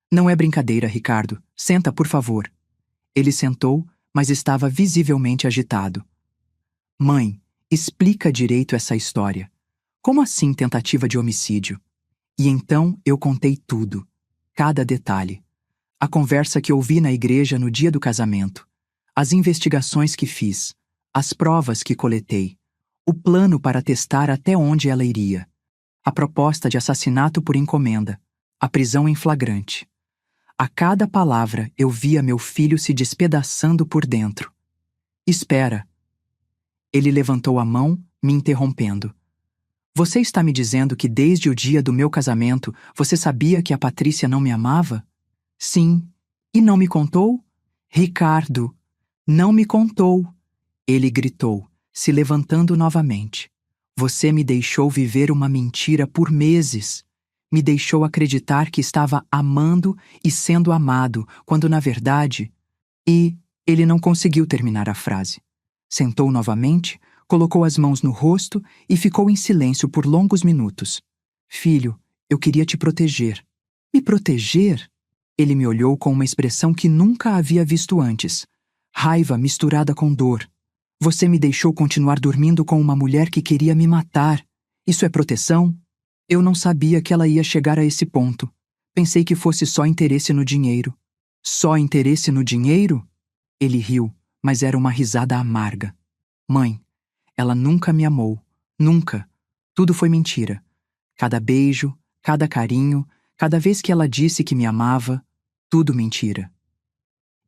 Não é brincadeira, Ricardo. Senta, por favor. Ele sentou, mas estava visivelmente agitado. Mãe, explica direito essa história. Como assim tentativa de homicídio? E então eu contei tudo, cada detalhe. A conversa que ouvi na igreja no dia do casamento, as investigações que fiz, as provas que coletei, o plano para testar até onde ela iria, a proposta de assassinato por encomenda, a prisão em flagrante. A cada palavra eu via meu filho se despedaçando por dentro. Espera. Ele levantou a mão, me interrompendo. Você está me dizendo que desde o dia do meu casamento você sabia que a Patrícia não me amava? Sim. E não me contou? Ricardo, não me contou. Ele gritou, se levantando novamente. Você me deixou viver uma mentira por meses. Me deixou acreditar que estava amando e sendo amado, quando na verdade... E ele não conseguiu terminar a frase. Sentou novamente, colocou as mãos no rosto e ficou em silêncio por longos minutos. Filho, eu queria te proteger. Me proteger? Ele me olhou com uma expressão que nunca havia visto antes. Raiva misturada com dor. Você me deixou continuar dormindo com uma mulher que queria me matar. Isso é proteção? Eu não sabia que ela ia chegar a esse ponto. Pensei que fosse só interesse no dinheiro. Só interesse no dinheiro? Ele riu, mas era uma risada amarga. Mãe, ela nunca me amou. Nunca. Tudo foi mentira. Cada beijo, cada carinho, cada vez que ela disse que me amava, tudo mentira.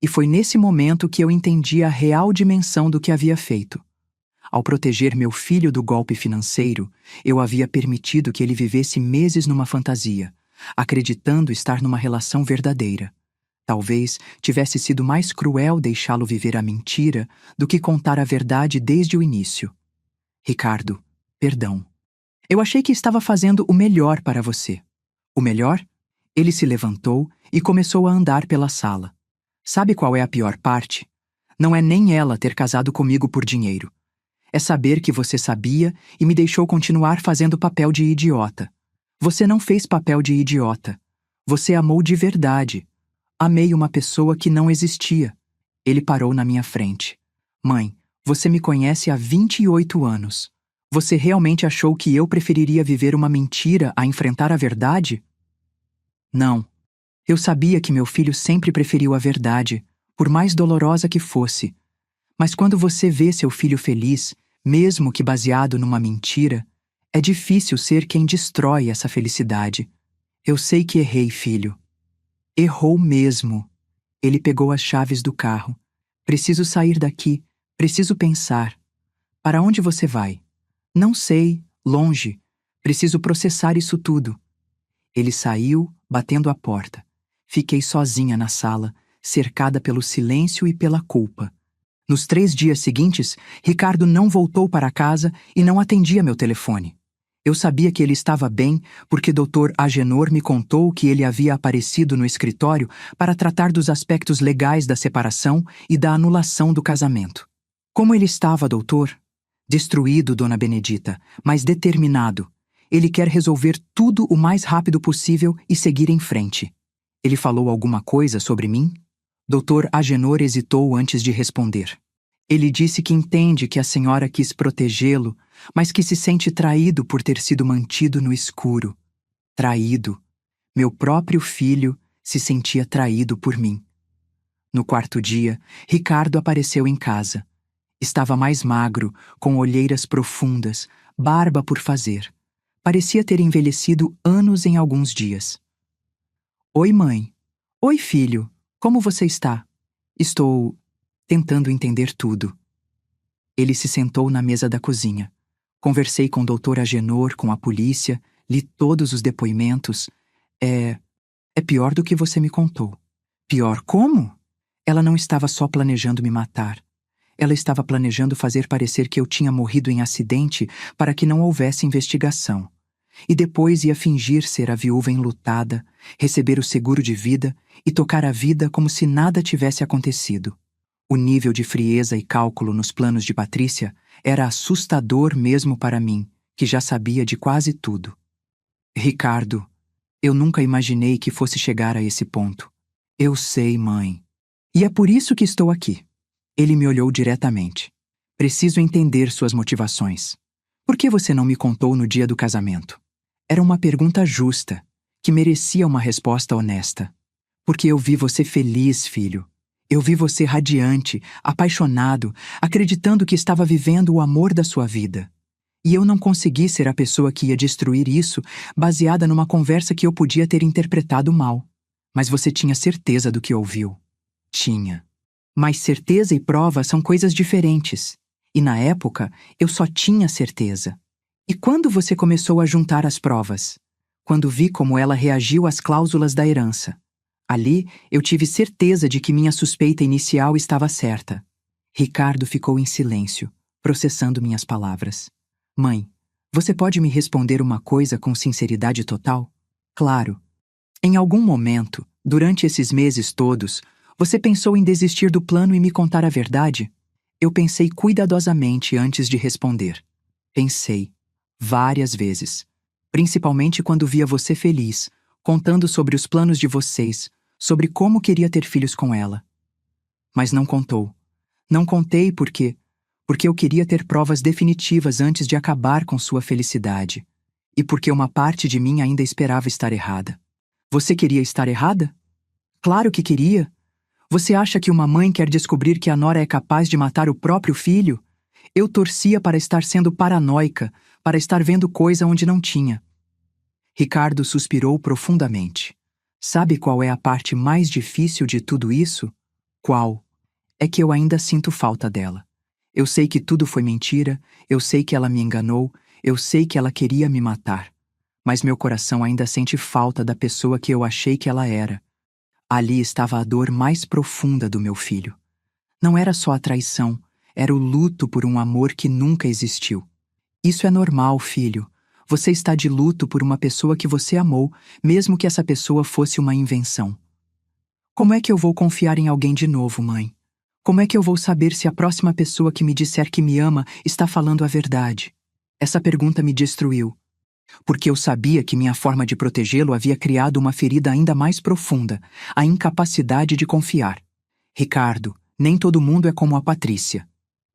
E foi nesse momento que eu entendi a real dimensão do que havia feito. Ao proteger meu filho do golpe financeiro, eu havia permitido que ele vivesse meses numa fantasia, acreditando estar numa relação verdadeira. Talvez tivesse sido mais cruel deixá-lo viver a mentira do que contar a verdade desde o início. Ricardo, perdão. Eu achei que estava fazendo o melhor para você. O melhor? Ele se levantou e começou a andar pela sala. Sabe qual é a pior parte? Não é nem ela ter casado comigo por dinheiro. É saber que você sabia e me deixou continuar fazendo papel de idiota. Você não fez papel de idiota. Você amou de verdade. Amei uma pessoa que não existia. Ele parou na minha frente. Mãe, você me conhece há 28 anos. Você realmente achou que eu preferiria viver uma mentira a enfrentar a verdade? Não. Eu sabia que meu filho sempre preferiu a verdade, por mais dolorosa que fosse. Mas quando você vê seu filho feliz, mesmo que baseado numa mentira, é difícil ser quem destrói essa felicidade. Eu sei que errei, filho. Errou mesmo. Ele pegou as chaves do carro. Preciso sair daqui. Preciso pensar. Para onde você vai? Não sei. Longe. Preciso processar isso tudo. Ele saiu, batendo a porta. Fiquei sozinha na sala, cercada pelo silêncio e pela culpa. Nos 3 dias seguintes, Ricardo não voltou para casa e não atendia meu telefone. Eu sabia que ele estava bem porque Dr. Agenor me contou que ele havia aparecido no escritório para tratar dos aspectos legais da separação e da anulação do casamento. Como ele estava, doutor? Destruído, dona Benedita, mas determinado. Ele quer resolver tudo o mais rápido possível e seguir em frente. Ele falou alguma coisa sobre mim? Dr. Agenor hesitou antes de responder. Ele disse que entende que a senhora quis protegê-lo, mas que se sente traído por ter sido mantido no escuro. Traído. Meu próprio filho se sentia traído por mim. No 4º dia, Ricardo apareceu em casa. Estava mais magro, com olheiras profundas, barba por fazer. Parecia ter envelhecido anos em alguns dias. Oi, mãe. Oi, filho. Como você está? Estou tentando entender tudo. Ele se sentou na mesa da cozinha. Conversei com o Dr. Agenor, com a polícia, li todos os depoimentos. É pior do que você me contou. Pior como? Ela não estava só planejando me matar. Ela estava planejando fazer parecer que eu tinha morrido em acidente para que não houvesse investigação. E depois ia fingir ser a viúva enlutada, receber o seguro de vida e tocar a vida como se nada tivesse acontecido. O nível de frieza e cálculo nos planos de Patrícia era assustador mesmo para mim, que já sabia de quase tudo. Ricardo, eu nunca imaginei que fosse chegar a esse ponto. Eu sei, mãe. E é por isso que estou aqui. Ele me olhou diretamente. Preciso entender suas motivações. Por que você não me contou no dia do casamento? Era uma pergunta justa, que merecia uma resposta honesta. Porque eu vi você feliz, filho. Eu vi você radiante, apaixonado, acreditando que estava vivendo o amor da sua vida. E eu não consegui ser a pessoa que ia destruir isso, baseada numa conversa que eu podia ter interpretado mal. Mas você tinha certeza do que ouviu. Tinha. Mas certeza e prova são coisas diferentes. E na época, eu só tinha certeza. E quando você começou a juntar as provas? Quando vi como ela reagiu às cláusulas da herança. Ali, eu tive certeza de que minha suspeita inicial estava certa. Ricardo ficou em silêncio, processando minhas palavras. Mãe, você pode me responder uma coisa com sinceridade total? Claro. Em algum momento, durante esses meses todos, você pensou em desistir do plano e me contar a verdade? Eu pensei cuidadosamente antes de responder. Pensei. Várias vezes. Principalmente quando via você feliz, contando sobre os planos de vocês, sobre como queria ter filhos com ela. Mas não contou. Não contei porque eu queria ter provas definitivas antes de acabar com sua felicidade. E porque uma parte de mim ainda esperava estar errada. Você queria estar errada? Claro que queria. Você acha que uma mãe quer descobrir que a nora é capaz de matar o próprio filho? Eu torcia para estar sendo paranoica, para estar vendo coisa onde não tinha. Ricardo suspirou profundamente. Sabe qual é a parte mais difícil de tudo isso? Qual? É que eu ainda sinto falta dela. Eu sei que tudo foi mentira, eu sei que ela me enganou, eu sei que ela queria me matar. Mas meu coração ainda sente falta da pessoa que eu achei que ela era. Ali estava a dor mais profunda do meu filho. Não era só a traição, era o luto por um amor que nunca existiu. Isso é normal, filho. Você está de luto por uma pessoa que você amou, mesmo que essa pessoa fosse uma invenção. Como é que eu vou confiar em alguém de novo, mãe? Como é que eu vou saber se a próxima pessoa que me disser que me ama está falando a verdade? Essa pergunta me destruiu, porque eu sabia que minha forma de protegê-lo havia criado uma ferida ainda mais profunda, a incapacidade de confiar. Ricardo, nem todo mundo é como a Patrícia.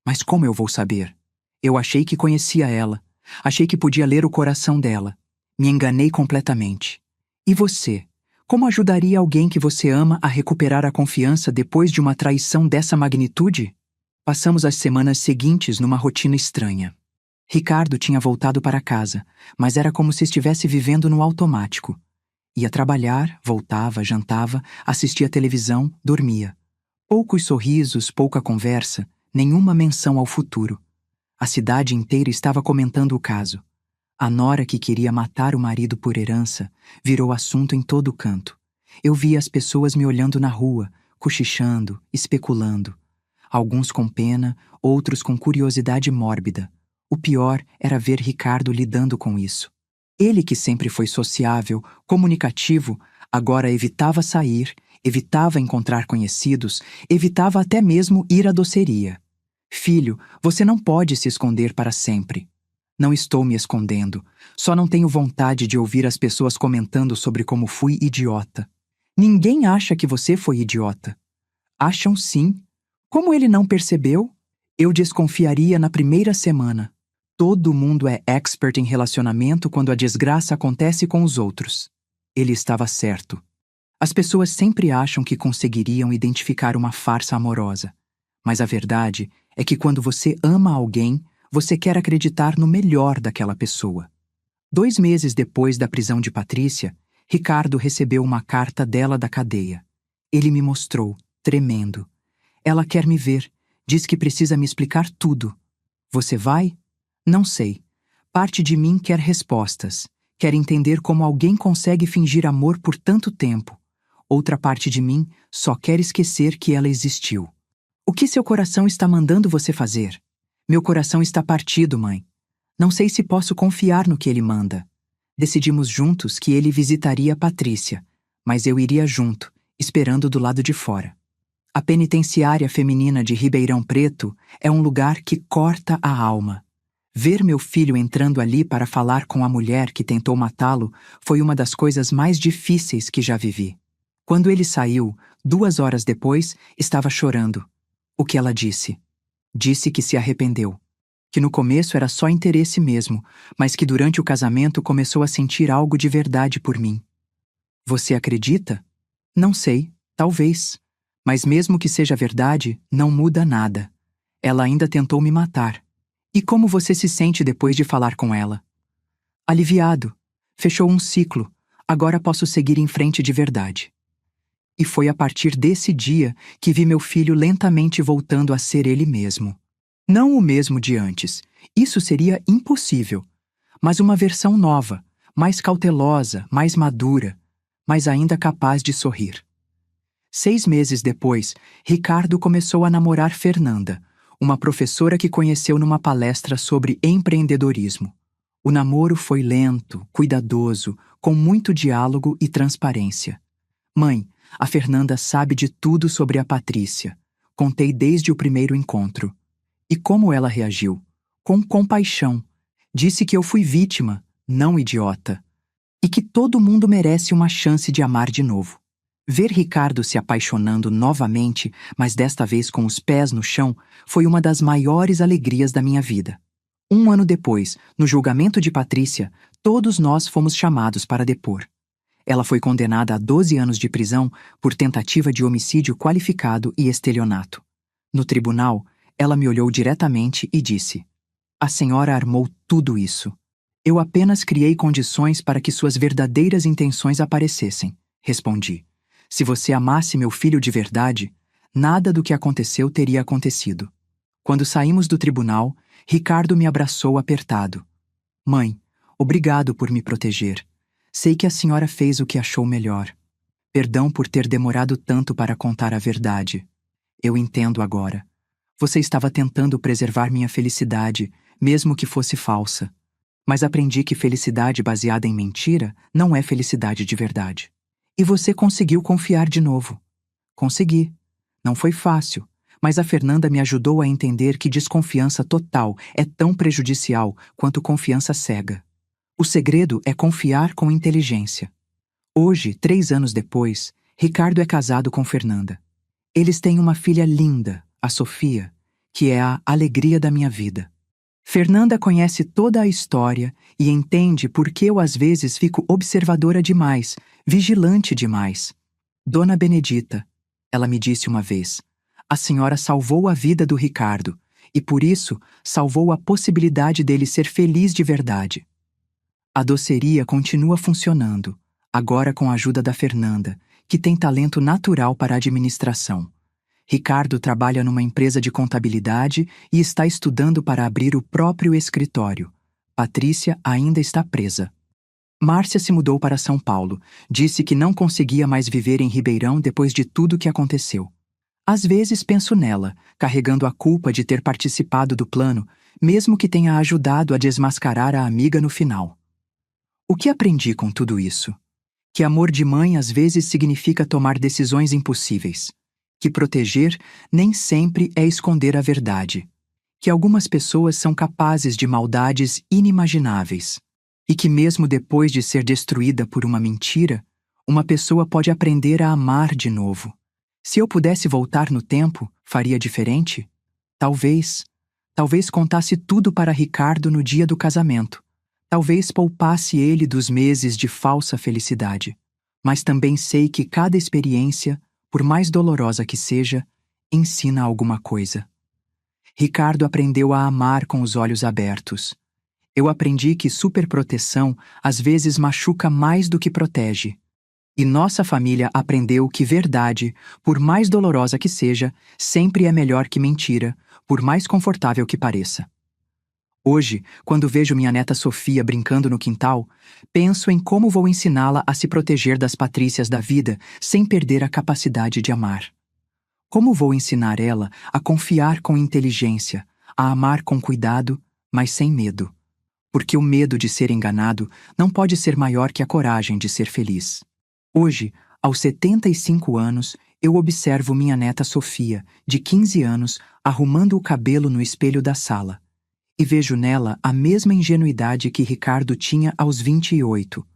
Mas como eu vou saber? Eu achei que conhecia ela. Achei que podia ler o coração dela. Me enganei completamente. E você? Como ajudaria alguém que você ama a recuperar a confiança depois de uma traição dessa magnitude? Passamos as semanas seguintes numa rotina estranha. Ricardo tinha voltado para casa, mas era como se estivesse vivendo no automático. Ia trabalhar, voltava, jantava, assistia televisão, dormia. Poucos sorrisos, pouca conversa, nenhuma menção ao futuro. A cidade inteira estava comentando o caso. A nora que queria matar o marido por herança virou assunto em todo canto. Eu via as pessoas me olhando na rua, cochichando, especulando. Alguns com pena, outros com curiosidade mórbida. O pior era ver Ricardo lidando com isso. Ele, que sempre foi sociável, comunicativo, agora evitava sair, evitava encontrar conhecidos, evitava até mesmo ir à doceria. Filho, você não pode se esconder para sempre. Não estou me escondendo, só não tenho vontade de ouvir as pessoas comentando sobre como fui idiota. Ninguém acha que você foi idiota. Acham sim. Como ele não percebeu? Eu desconfiaria na primeira semana. Todo mundo é expert em relacionamento quando a desgraça acontece com os outros. Ele estava certo. As pessoas sempre acham que conseguiriam identificar uma farsa amorosa. Mas a verdade é que quando você ama alguém, você quer acreditar no melhor daquela pessoa. 2 meses depois da prisão de Patrícia, Ricardo recebeu uma carta dela da cadeia. Ele me mostrou, tremendo. Ela quer me ver, diz que precisa me explicar tudo. Você vai? Não sei. Parte de mim quer respostas, quer entender como alguém consegue fingir amor por tanto tempo. Outra parte de mim só quer esquecer que ela existiu. O que seu coração está mandando você fazer? Meu coração está partido, mãe. Não sei se posso confiar no que ele manda. Decidimos juntos que ele visitaria Patrícia, mas eu iria junto, esperando do lado de fora. A penitenciária feminina de Ribeirão Preto é um lugar que corta a alma. Ver meu filho entrando ali para falar com a mulher que tentou matá-lo foi uma das coisas mais difíceis que já vivi. Quando ele saiu, 2 horas depois, estava chorando. O que ela disse? Disse que se arrependeu. Que no começo era só interesse mesmo, mas que durante o casamento começou a sentir algo de verdade por mim. Você acredita? Não sei, talvez. Mas mesmo que seja verdade, não muda nada. Ela ainda tentou me matar. E como você se sente depois de falar com ela? Aliviado. Fechou um ciclo. Agora posso seguir em frente de verdade. E foi a partir desse dia que vi meu filho lentamente voltando a ser ele mesmo. Não o mesmo de antes. Isso seria impossível. Mas uma versão nova, mais cautelosa, mais madura, mas ainda capaz de sorrir. 6 meses depois, Ricardo começou a namorar Fernanda, uma professora que conheceu numa palestra sobre empreendedorismo. O namoro foi lento, cuidadoso, com muito diálogo e transparência. Mãe, a Fernanda sabe de tudo sobre a Patrícia. Contei desde o primeiro encontro. E como ela reagiu? Com compaixão. Disse que eu fui vítima, não idiota. E que todo mundo merece uma chance de amar de novo. Ver Ricardo se apaixonando novamente, mas desta vez com os pés no chão, foi uma das maiores alegrias da minha vida. 1 ano depois, no julgamento de Patrícia, todos nós fomos chamados para depor. Ela foi condenada a 12 anos de prisão por tentativa de homicídio qualificado e estelionato. No tribunal, ela me olhou diretamente e disse: "A senhora armou tudo isso. Eu apenas criei condições para que suas verdadeiras intenções aparecessem", respondi. "Se você amasse meu filho de verdade, nada do que aconteceu teria acontecido." Quando saímos do tribunal, Ricardo me abraçou apertado. "Mãe, obrigado por me proteger. Sei que a senhora fez o que achou melhor." Perdão por ter demorado tanto para contar a verdade. Eu entendo agora. Você estava tentando preservar minha felicidade, mesmo que fosse falsa. Mas aprendi que felicidade baseada em mentira não é felicidade de verdade. E você conseguiu confiar de novo. Consegui. Não foi fácil, mas a Fernanda me ajudou a entender que desconfiança total é tão prejudicial quanto confiança cega. O segredo é confiar com inteligência. Hoje, 3 anos depois, Ricardo é casado com Fernanda. Eles têm uma filha linda, a Sofia, que é a alegria da minha vida. Fernanda conhece toda a história e entende por que eu às vezes fico observadora demais, vigilante demais. Dona Benedita, ela me disse uma vez, a senhora salvou a vida do Ricardo e por isso salvou a possibilidade dele ser feliz de verdade. A doceria continua funcionando, agora com a ajuda da Fernanda, que tem talento natural para a administração. Ricardo trabalha numa empresa de contabilidade e está estudando para abrir o próprio escritório. Patrícia ainda está presa. Márcia se mudou para São Paulo. Disse que não conseguia mais viver em Ribeirão depois de tudo que aconteceu. Às vezes penso nela, carregando a culpa de ter participado do plano, mesmo que tenha ajudado a desmascarar a amiga no final. O que aprendi com tudo isso? Que amor de mãe às vezes significa tomar decisões impossíveis. Que proteger nem sempre é esconder a verdade. Que algumas pessoas são capazes de maldades inimagináveis. E que mesmo depois de ser destruída por uma mentira, uma pessoa pode aprender a amar de novo. Se eu pudesse voltar no tempo, faria diferente? Talvez. Talvez contasse tudo para Ricardo no dia do casamento. Talvez poupasse ele dos meses de falsa felicidade. Mas também sei que cada experiência, por mais dolorosa que seja, ensina alguma coisa. Ricardo aprendeu a amar com os olhos abertos. Eu aprendi que superproteção às vezes machuca mais do que protege. E nossa família aprendeu que verdade, por mais dolorosa que seja, sempre é melhor que mentira, por mais confortável que pareça. Hoje, quando vejo minha neta Sofia brincando no quintal, penso em como vou ensiná-la a se proteger das patrícias da vida sem perder a capacidade de amar. Como vou ensinar ela a confiar com inteligência, a amar com cuidado, mas sem medo? Porque o medo de ser enganado não pode ser maior que a coragem de ser feliz. Hoje, aos 75 anos, eu observo minha neta Sofia, de 15 anos, arrumando o cabelo no espelho da sala. E vejo nela a mesma ingenuidade que Ricardo tinha aos 28.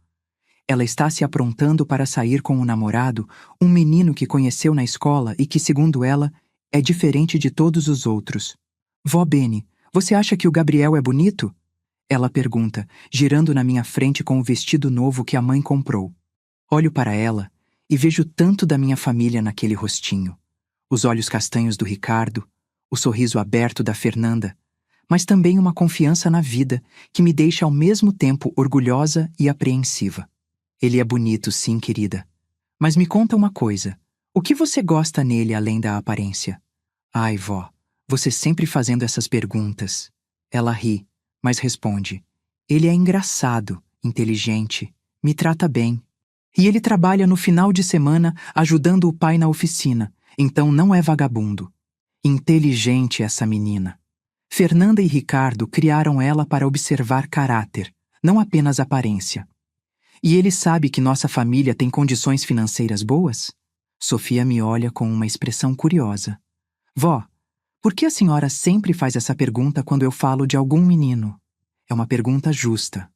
Ela está se aprontando para sair com um namorado, um menino que conheceu na escola e que, segundo ela, é diferente de todos os outros. Vó Beni, você acha que o Gabriel é bonito? Ela pergunta, girando na minha frente com o vestido novo que a mãe comprou. Olho para ela e vejo tanto da minha família naquele rostinho. Os olhos castanhos do Ricardo, o sorriso aberto da Fernanda, mas também uma confiança na vida que me deixa ao mesmo tempo orgulhosa e apreensiva. Ele é bonito, sim, querida. Mas me conta uma coisa. O que você gosta nele além da aparência? Ai, vó, você sempre fazendo essas perguntas. Ela ri, mas responde. Ele é engraçado, inteligente, me trata bem. E ele trabalha no final de semana ajudando o pai na oficina, então não é vagabundo. Inteligente essa menina. Fernanda e Ricardo criaram ela para observar caráter, não apenas aparência. E ele sabe que nossa família tem condições financeiras boas? Sofia me olha com uma expressão curiosa. Vó, por que a senhora sempre faz essa pergunta quando eu falo de algum menino? É uma pergunta justa.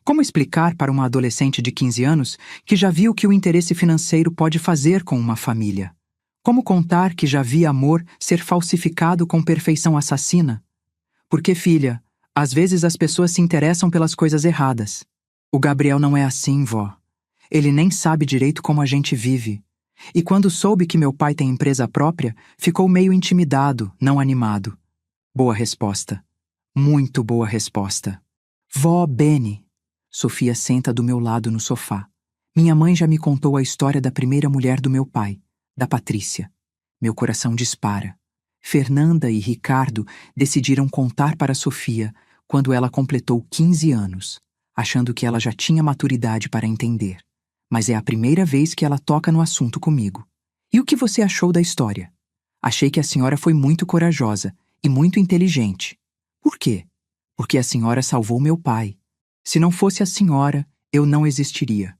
Como explicar para uma adolescente de 15 anos que já viu o que o interesse financeiro pode fazer com uma família? Como contar que já vi amor ser falsificado com perfeição assassina? Porque, filha, às vezes as pessoas se interessam pelas coisas erradas. O Gabriel não é assim, vó. Ele nem sabe direito como a gente vive. E quando soube que meu pai tem empresa própria, ficou meio intimidado, não animado. Boa resposta. Muito boa resposta. Vó Beni. Sofia senta do meu lado no sofá. Minha mãe já me contou a história da primeira mulher do meu pai, da Patrícia. Meu coração dispara. Fernanda e Ricardo decidiram contar para Sofia quando ela completou 15 anos, achando que ela já tinha maturidade para entender. mas é a primeira vez que ela toca no assunto comigo. E o que você achou da história? Achei que a senhora foi muito corajosa e muito inteligente. Por quê? Porque a senhora salvou meu pai. Se não fosse a senhora, eu não existiria.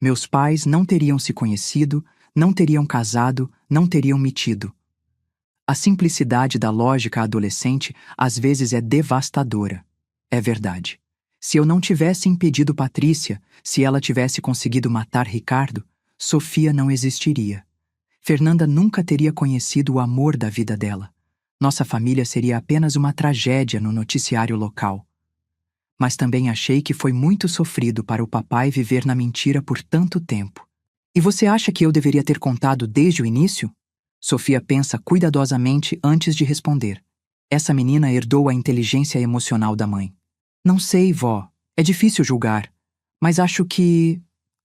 Meus pais não teriam se conhecido, não teriam casado, não teriam me tido. A simplicidade da lógica adolescente às vezes é devastadora. É verdade. Se eu não tivesse impedido Patrícia, se ela tivesse conseguido matar Ricardo, Sofia não existiria. Fernanda nunca teria conhecido o amor da vida dela. Nossa família seria apenas uma tragédia no noticiário local. Mas também achei que foi muito sofrido para o papai viver na mentira por tanto tempo. E você acha que eu deveria ter contado desde o início? Sofia pensa cuidadosamente antes de responder. Essa menina herdou a inteligência emocional da mãe. Não sei, vó. É difícil julgar. Mas acho que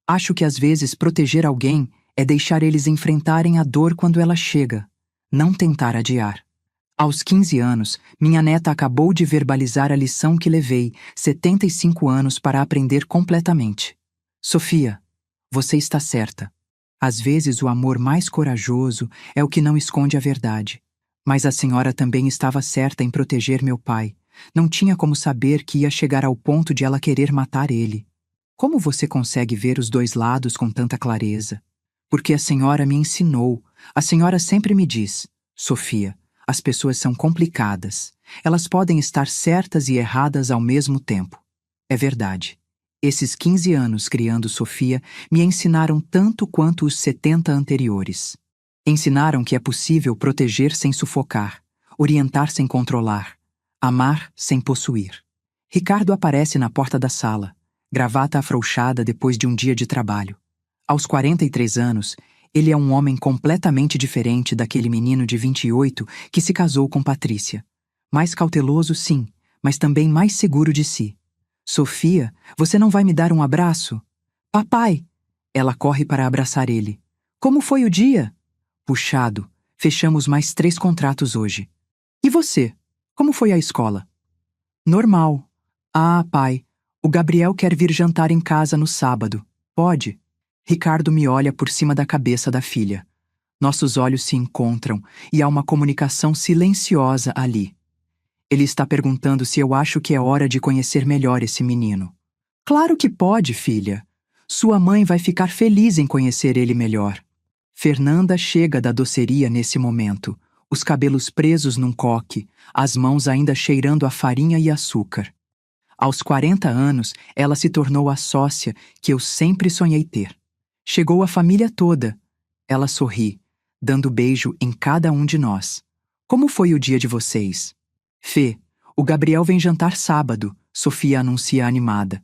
às vezes proteger alguém é deixar eles enfrentarem a dor quando ela chega, não tentar adiar. Aos 15 anos, minha neta acabou de verbalizar a lição que levei 75 anos para aprender completamente. Sofia, você está certa. Às vezes o amor mais corajoso é o que não esconde a verdade. Mas a senhora também estava certa em proteger meu pai. Não tinha como saber que ia chegar ao ponto de ela querer matar ele. Como você consegue ver os dois lados com tanta clareza? Porque a senhora me ensinou. A senhora sempre me diz, Sofia, as pessoas são complicadas. Elas podem estar certas e erradas ao mesmo tempo. É verdade. Esses 15 anos criando Sofia me ensinaram tanto quanto os 70 anteriores. Ensinaram que é possível proteger sem sufocar, orientar sem controlar, amar sem possuir. Ricardo aparece na porta da sala, gravata afrouxada depois de um dia de trabalho. Aos 43 anos, ele é um homem completamente diferente daquele menino de 28 que se casou com Patrícia. Mais cauteloso, sim, mas também mais seguro de si. Sofia, você não vai me dar um abraço? Papai! Ela corre para abraçar ele. Como foi o dia? Puxado, fechamos mais 3 contratos hoje. E você? Como foi a escola? Normal. Ah, pai, o Gabriel quer vir jantar em casa no sábado. Pode? Ricardo me olha por cima da cabeça da filha. Nossos olhos se encontram e há uma comunicação silenciosa ali. Ele está perguntando se eu acho que é hora de conhecer melhor esse menino. Claro que pode, filha. Sua mãe vai ficar feliz em conhecer ele melhor. Fernanda chega da doceria nesse momento, os cabelos presos num coque, as mãos ainda cheirando a farinha e açúcar. Aos 40 anos, ela se tornou a sócia que eu sempre sonhei ter. Chegou a família toda. Ela sorri, dando beijo em cada um de nós. Como foi o dia de vocês? Fê, o Gabriel vem jantar sábado, Sofia anuncia animada.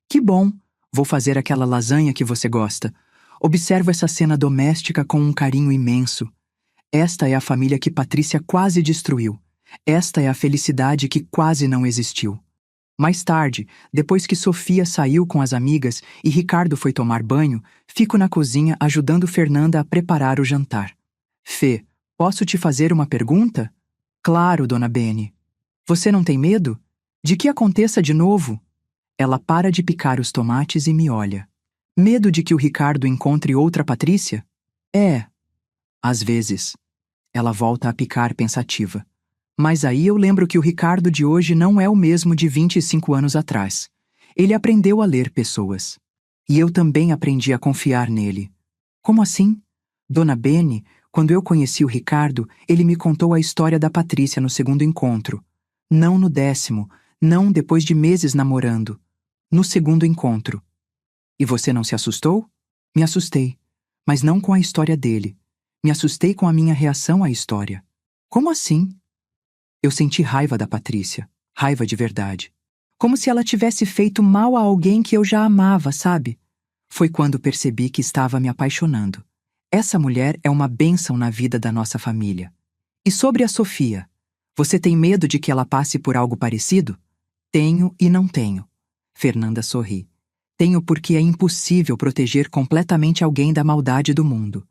Que bom, vou fazer aquela lasanha que você gosta. Observo essa cena doméstica com um carinho imenso. Esta é a família que Patrícia quase destruiu. Esta é a felicidade que quase não existiu. Mais tarde, depois que Sofia saiu com as amigas e Ricardo foi tomar banho, fico na cozinha ajudando Fernanda a preparar o jantar. Fê, posso te fazer uma pergunta? Claro, dona Bene. Você não tem medo? De que aconteça de novo? Ela para de picar os tomates e me olha. Medo de que o Ricardo encontre outra Patrícia? É. Às vezes. Ela volta a picar pensativa. Mas aí eu lembro que o Ricardo de hoje não é o mesmo de 25 anos atrás. Ele aprendeu a ler pessoas. E eu também aprendi a confiar nele. Como assim? Dona Bene, quando eu conheci o Ricardo, ele me contou a história da Patrícia no segundo encontro. Não no 10º, não depois de meses namorando. No segundo encontro. E você não se assustou? Me assustei, mas não com a história dele. Me assustei com a minha reação à história. Como assim? Eu senti raiva da Patrícia, raiva de verdade. Como se ela tivesse feito mal a alguém que eu já amava, sabe? Foi quando percebi que estava me apaixonando. Essa mulher é uma bênção na vida da nossa família. E sobre a Sofia, você tem medo de que ela passe por algo parecido? Tenho e não tenho. Fernanda sorri. Tenho porque é impossível proteger completamente alguém da maldade do mundo.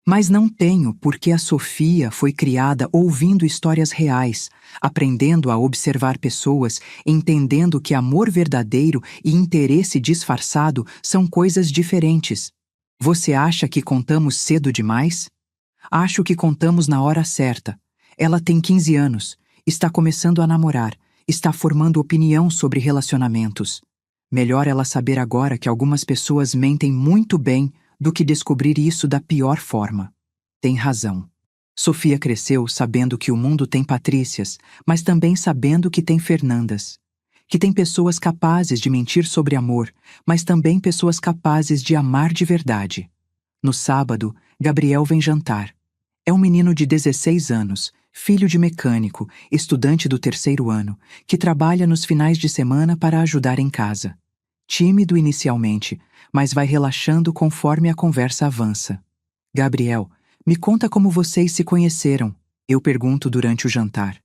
Mas não tenho porque a Sofia foi criada ouvindo histórias reais, aprendendo a observar pessoas, entendendo que amor verdadeiro e interesse disfarçado são coisas diferentes. Você acha que contamos cedo demais? Acho que contamos na hora certa. Ela tem 15 anos, está começando a namorar, está formando opinião sobre relacionamentos. Melhor ela saber agora que algumas pessoas mentem muito bem do que descobrir isso da pior forma. Tem razão. Sofia cresceu sabendo que o mundo tem Patrícias, mas também sabendo que tem Fernandas. Que tem pessoas capazes de mentir sobre amor, mas também pessoas capazes de amar de verdade. No sábado, Gabriel vem jantar. É um menino de 16 anos, filho de mecânico, estudante do 3º ano, que trabalha nos finais de semana para ajudar em casa. Tímido inicialmente, mas vai relaxando conforme a conversa avança. Gabriel, me conta como vocês se conheceram, eu pergunto durante o jantar.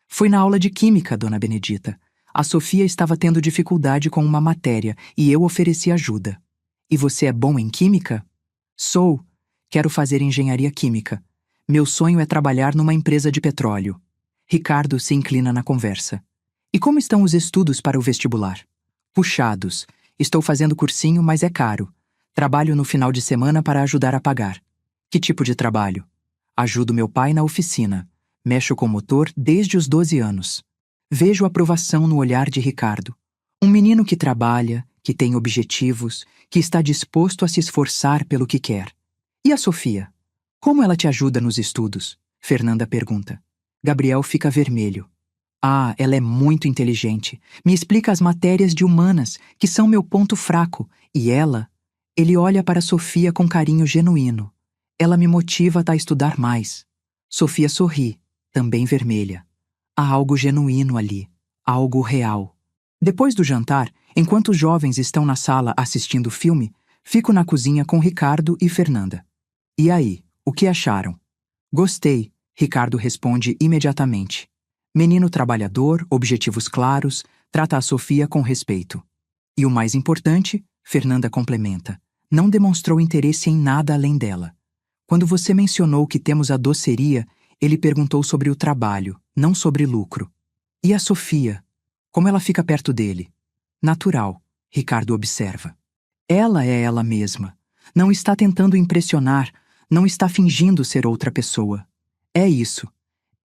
Foi na aula de química, dona Benedita. A Sofia estava tendo dificuldade com uma matéria e eu ofereci ajuda. E você é bom em química? Sou. Quero fazer engenharia química. Meu sonho é trabalhar numa empresa de petróleo. Ricardo se inclina na conversa. E como estão os estudos para o vestibular? Puxados. Estou fazendo cursinho, mas é caro. Trabalho no final de semana para ajudar a pagar. Que tipo de trabalho? Ajudo meu pai na oficina. Mexo com motor desde os 12 anos. Vejo aprovação no olhar de Ricardo. Um menino que trabalha, que tem objetivos, que está disposto a se esforçar pelo que quer. E a Sofia? Como ela te ajuda nos estudos? Fernanda pergunta. Gabriel fica vermelho. Ah, ela é muito inteligente. Me explica as matérias de humanas, que são meu ponto fraco. E ela? Ele olha para Sofia com carinho genuíno. Ela me motiva a estudar mais. Sofia sorri, também vermelha. Há algo genuíno ali, algo real. Depois do jantar, enquanto os jovens estão na sala assistindo o filme, fico na cozinha com Ricardo e Fernanda. E aí, o que acharam? Gostei, Ricardo responde imediatamente. Menino trabalhador, objetivos claros, trata a Sofia com respeito. E o mais importante, Fernanda complementa, não demonstrou interesse em nada além dela. Quando você mencionou que temos a doceria, ele perguntou sobre o trabalho, não sobre lucro. E a Sofia? Como ela fica perto dele? Natural, Ricardo observa. Ela é ela mesma. Não está tentando impressionar, não está fingindo ser outra pessoa. É isso.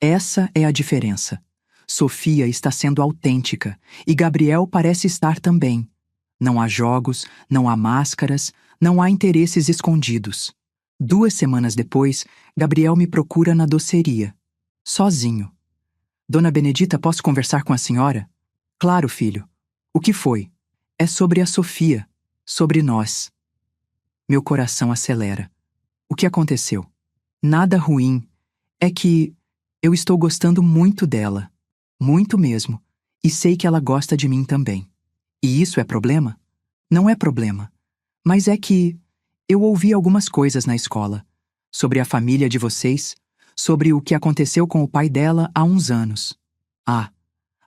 Essa é a diferença. Sofia está sendo autêntica e Gabriel parece estar também. Não há jogos, não há máscaras, não há interesses escondidos. 2 semanas depois, Gabriel me procura na doceria. Sozinho. Dona Benedita, posso conversar com a senhora? Claro, filho. O que foi? É sobre a Sofia. Sobre nós. Meu coração acelera. O que aconteceu? Nada ruim. É que eu estou gostando muito dela. Muito mesmo. E sei que ela gosta de mim também. E isso é problema? Não é problema. Mas é que eu ouvi algumas coisas na escola. Sobre a família de vocês. Sobre o que aconteceu com o pai dela há uns anos. Ah,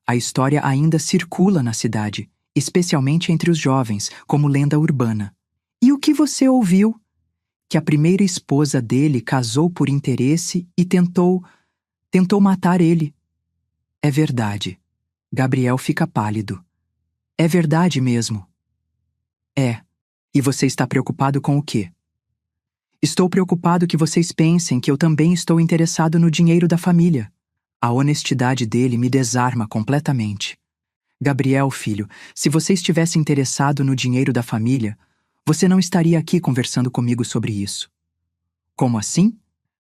a história ainda circula na cidade, especialmente entre os jovens, como lenda urbana. E o que você ouviu? Que a primeira esposa dele casou por interesse e tentou matar ele. É verdade. Gabriel fica pálido. É verdade mesmo. É. E você está preocupado com o quê? Estou preocupado que vocês pensem que eu também estou interessado no dinheiro da família. A honestidade dele me desarma completamente. Gabriel, filho, se você estivesse interessado no dinheiro da família, você não estaria aqui conversando comigo sobre isso. Como assim?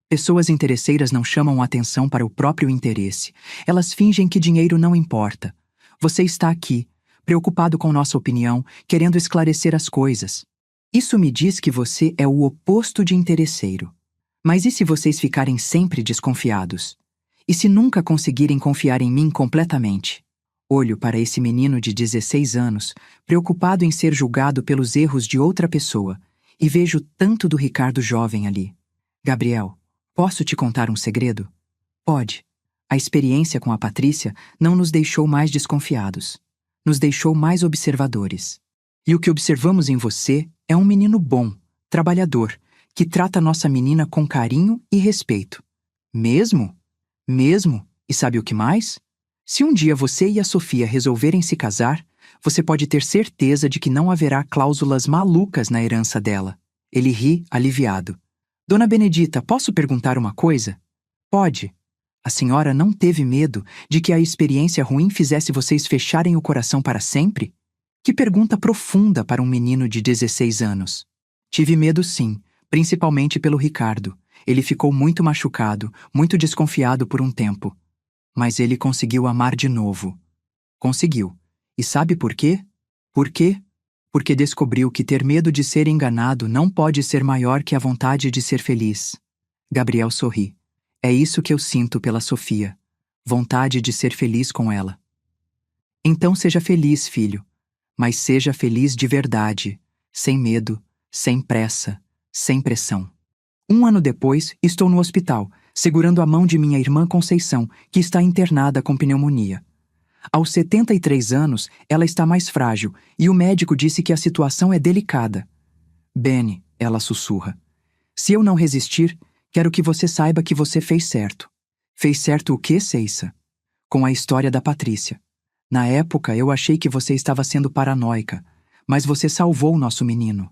Pessoas interesseiras não chamam atenção para o próprio interesse. Elas fingem que dinheiro não importa. Você está aqui, preocupado com nossa opinião, querendo esclarecer as coisas. Isso me diz que você é o oposto de interesseiro. Mas e se vocês ficarem sempre desconfiados? E se nunca conseguirem confiar em mim completamente? Olho para esse menino de 16 anos, preocupado em ser julgado pelos erros de outra pessoa, e vejo tanto do Ricardo jovem ali. Gabriel, posso te contar um segredo? Pode. A experiência com a Patrícia não nos deixou mais desconfiados. Nos deixou mais observadores. E o que observamos em você é um menino bom, trabalhador, que trata nossa menina com carinho e respeito. Mesmo? Mesmo? E sabe o que mais? Se um dia você e a Sofia resolverem se casar, você pode ter certeza de que não haverá cláusulas malucas na herança dela. Ele ri, aliviado. Dona Benedita, posso perguntar uma coisa? Pode. A senhora não teve medo de que a experiência ruim fizesse vocês fecharem o coração para sempre? Que pergunta profunda para um menino de 16 anos. Tive medo sim, principalmente pelo Ricardo. Ele ficou muito machucado, muito desconfiado por um tempo. Mas ele conseguiu amar de novo. Conseguiu. E sabe por quê? Por quê? Porque descobriu que ter medo de ser enganado não pode ser maior que a vontade de ser feliz. Gabriel sorri. É isso que eu sinto pela Sofia. Vontade de ser feliz com ela. Então seja feliz, filho. Mas seja feliz de verdade, sem medo, sem pressa, sem pressão. 1 ano depois, estou no hospital, segurando a mão de minha irmã Conceição, que está internada com pneumonia. Aos 73 anos, ela está mais frágil e o médico disse que a situação é delicada. Bene, ela sussurra. Se eu não resistir, quero que você saiba que você fez certo. Fez certo o quê, Ceissa? Com a história da Patrícia. Na época, eu achei que você estava sendo paranoica, mas você salvou o nosso menino.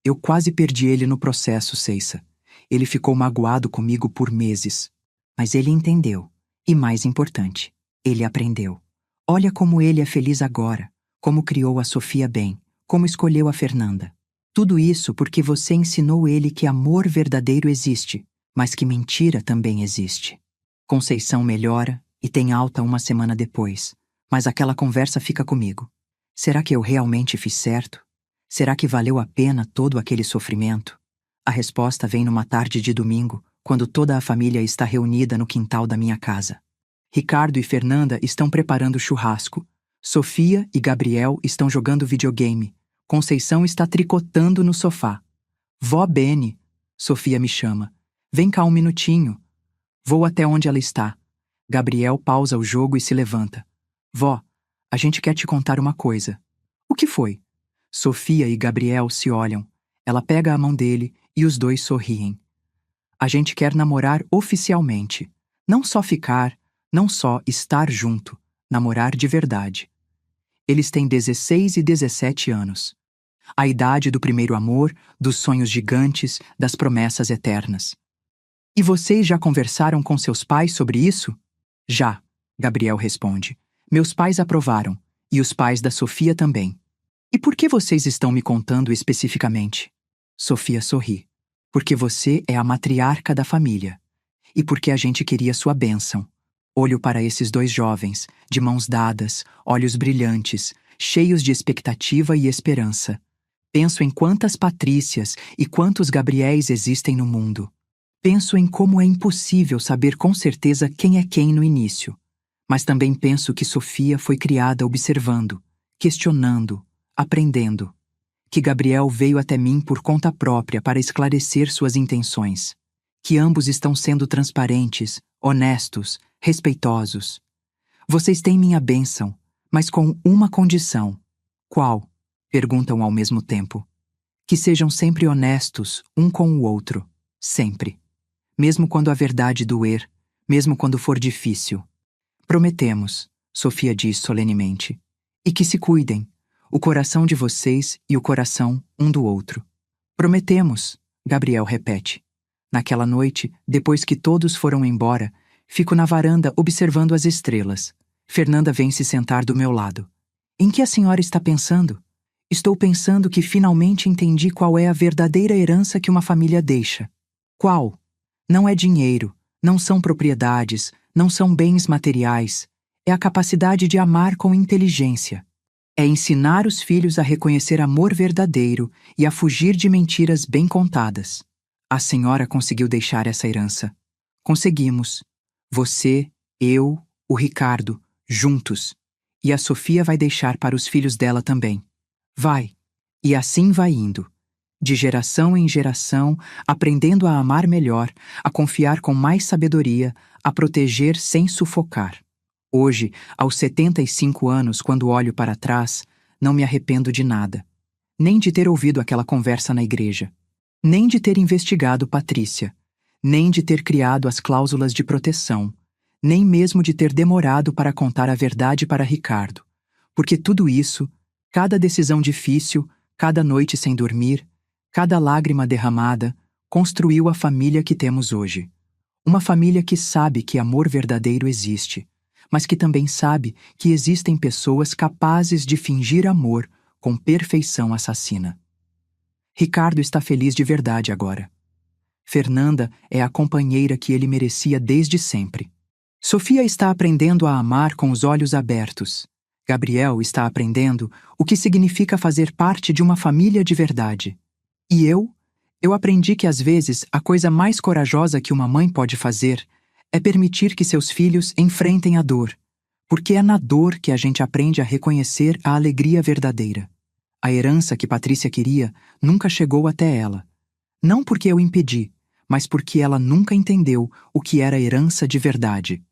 Eu quase perdi ele no processo, Ceissa. Ele ficou magoado comigo por meses. Mas ele entendeu. E mais importante, ele aprendeu. Olha como ele é feliz agora, como criou a Sofia bem, como escolheu a Fernanda. Tudo isso porque você ensinou ele que amor verdadeiro existe, mas que mentira também existe. Conceição melhora e tem alta 1 semana depois, mas aquela conversa fica comigo. Será que eu realmente fiz certo? Será que valeu a pena todo aquele sofrimento? A resposta vem numa tarde de domingo, quando toda a família está reunida no quintal da minha casa. Ricardo e Fernanda estão preparando churrasco. Sofia e Gabriel estão jogando videogame. Conceição está tricotando no sofá. Vó Bene, Sofia me chama. Vem cá um minutinho. Vou até onde ela está. Gabriel pausa o jogo e se levanta. Vó, a gente quer te contar uma coisa. O que foi? Sofia e Gabriel se olham. Ela pega a mão dele e os dois sorriem. A gente quer namorar oficialmente. Não só ficar, não só estar junto, namorar de verdade. Eles têm 16 e 17 anos. A idade do primeiro amor, dos sonhos gigantes, das promessas eternas. E vocês já conversaram com seus pais sobre isso? Já, Gabriel responde. Meus pais aprovaram, e os pais da Sofia também. E por que vocês estão me contando especificamente? Sofia sorri. Porque você é a matriarca da família. E porque a gente queria sua bênção. Olho para esses dois jovens, de mãos dadas, olhos brilhantes, cheios de expectativa e esperança. Penso em quantas Patrícias e quantos Gabriéis existem no mundo. Penso em como é impossível saber com certeza quem é quem no início. Mas também penso que Sofia foi criada observando, questionando, aprendendo. Que Gabriel veio até mim por conta própria para esclarecer suas intenções. Que ambos estão sendo transparentes, honestos, respeitosos. Vocês têm minha bênção, mas com uma condição. Qual? Perguntam ao mesmo tempo. Que sejam sempre honestos um com o outro. Sempre. Mesmo quando a verdade doer, mesmo quando for difícil. Prometemos, Sofia diz solenemente. E que se cuidem, o coração de vocês e o coração um do outro. Prometemos, Gabriel repete. Naquela noite, depois que todos foram embora, fico na varanda observando as estrelas. Fernanda vem se sentar do meu lado. Em que a senhora está pensando? Estou pensando que finalmente entendi qual é a verdadeira herança que uma família deixa. Qual? Não é dinheiro, não são propriedades, não são bens materiais. É a capacidade de amar com inteligência. É ensinar os filhos a reconhecer amor verdadeiro e a fugir de mentiras bem contadas. A senhora conseguiu deixar essa herança. Conseguimos. Você, eu, o Ricardo, juntos. E a Sofia vai deixar para os filhos dela também. Vai. E assim vai indo. De geração em geração, aprendendo a amar melhor, a confiar com mais sabedoria, a proteger sem sufocar. Hoje, aos 75 anos, quando olho para trás, não me arrependo de nada. Nem de ter ouvido aquela conversa na igreja. Nem de ter investigado Patrícia. Nem de ter criado as cláusulas de proteção. Nem mesmo de ter demorado para contar a verdade para Ricardo. Porque tudo isso, cada decisão difícil, cada noite sem dormir, Cada lágrima derramada construiu a família que temos hoje. Uma família que sabe que amor verdadeiro existe, mas que também sabe que existem pessoas capazes de fingir amor com perfeição assassina. Ricardo está feliz de verdade agora. Fernanda é a companheira que ele merecia desde sempre. Sofia está aprendendo a amar com os olhos abertos. Gabriel está aprendendo o que significa fazer parte de uma família de verdade. E eu aprendi que às vezes a coisa mais corajosa que uma mãe pode fazer é permitir que seus filhos enfrentem a dor, porque é na dor que a gente aprende a reconhecer a alegria verdadeira. A herança que Patrícia queria nunca chegou até ela. Não porque eu impedi, mas porque ela nunca entendeu o que era herança de verdade.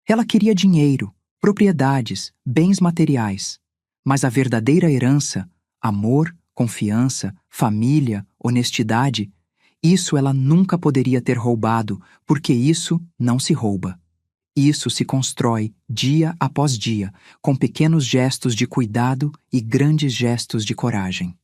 Ela queria dinheiro, propriedades, bens materiais. Mas a verdadeira herança, amor, confiança, família, honestidade, isso ela nunca poderia ter roubado, porque isso não se rouba. Isso se constrói dia após dia, com pequenos gestos de cuidado e grandes gestos de coragem.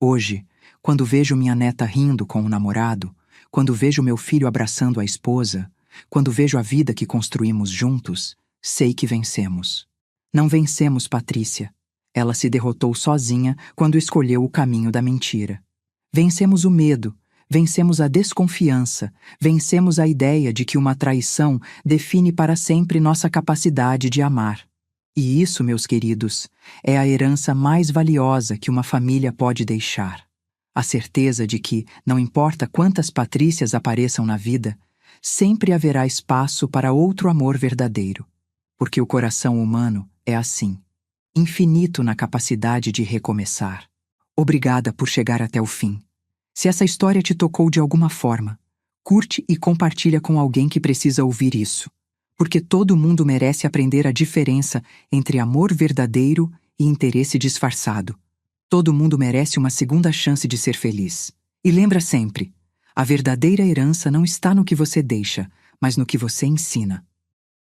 Hoje, quando vejo minha neta rindo com o namorado, quando vejo meu filho abraçando a esposa, quando vejo a vida que construímos juntos, sei que vencemos. Não vencemos Patrícia. Ela se derrotou sozinha quando escolheu o caminho da mentira. Vencemos o medo, vencemos a desconfiança, vencemos a ideia de que uma traição define para sempre nossa capacidade de amar. E isso, meus queridos, é a herança mais valiosa que uma família pode deixar. A certeza de que, não importa quantas Patrícias apareçam na vida, sempre haverá espaço para outro amor verdadeiro. Porque o coração humano é assim, infinito na capacidade de recomeçar. Obrigada por chegar até o fim. Se essa história te tocou de alguma forma, curte e compartilha com alguém que precisa ouvir isso. Porque todo mundo merece aprender a diferença entre amor verdadeiro e interesse disfarçado. Todo mundo merece uma segunda chance de ser feliz. E lembra sempre, a verdadeira herança não está no que você deixa, mas no que você ensina.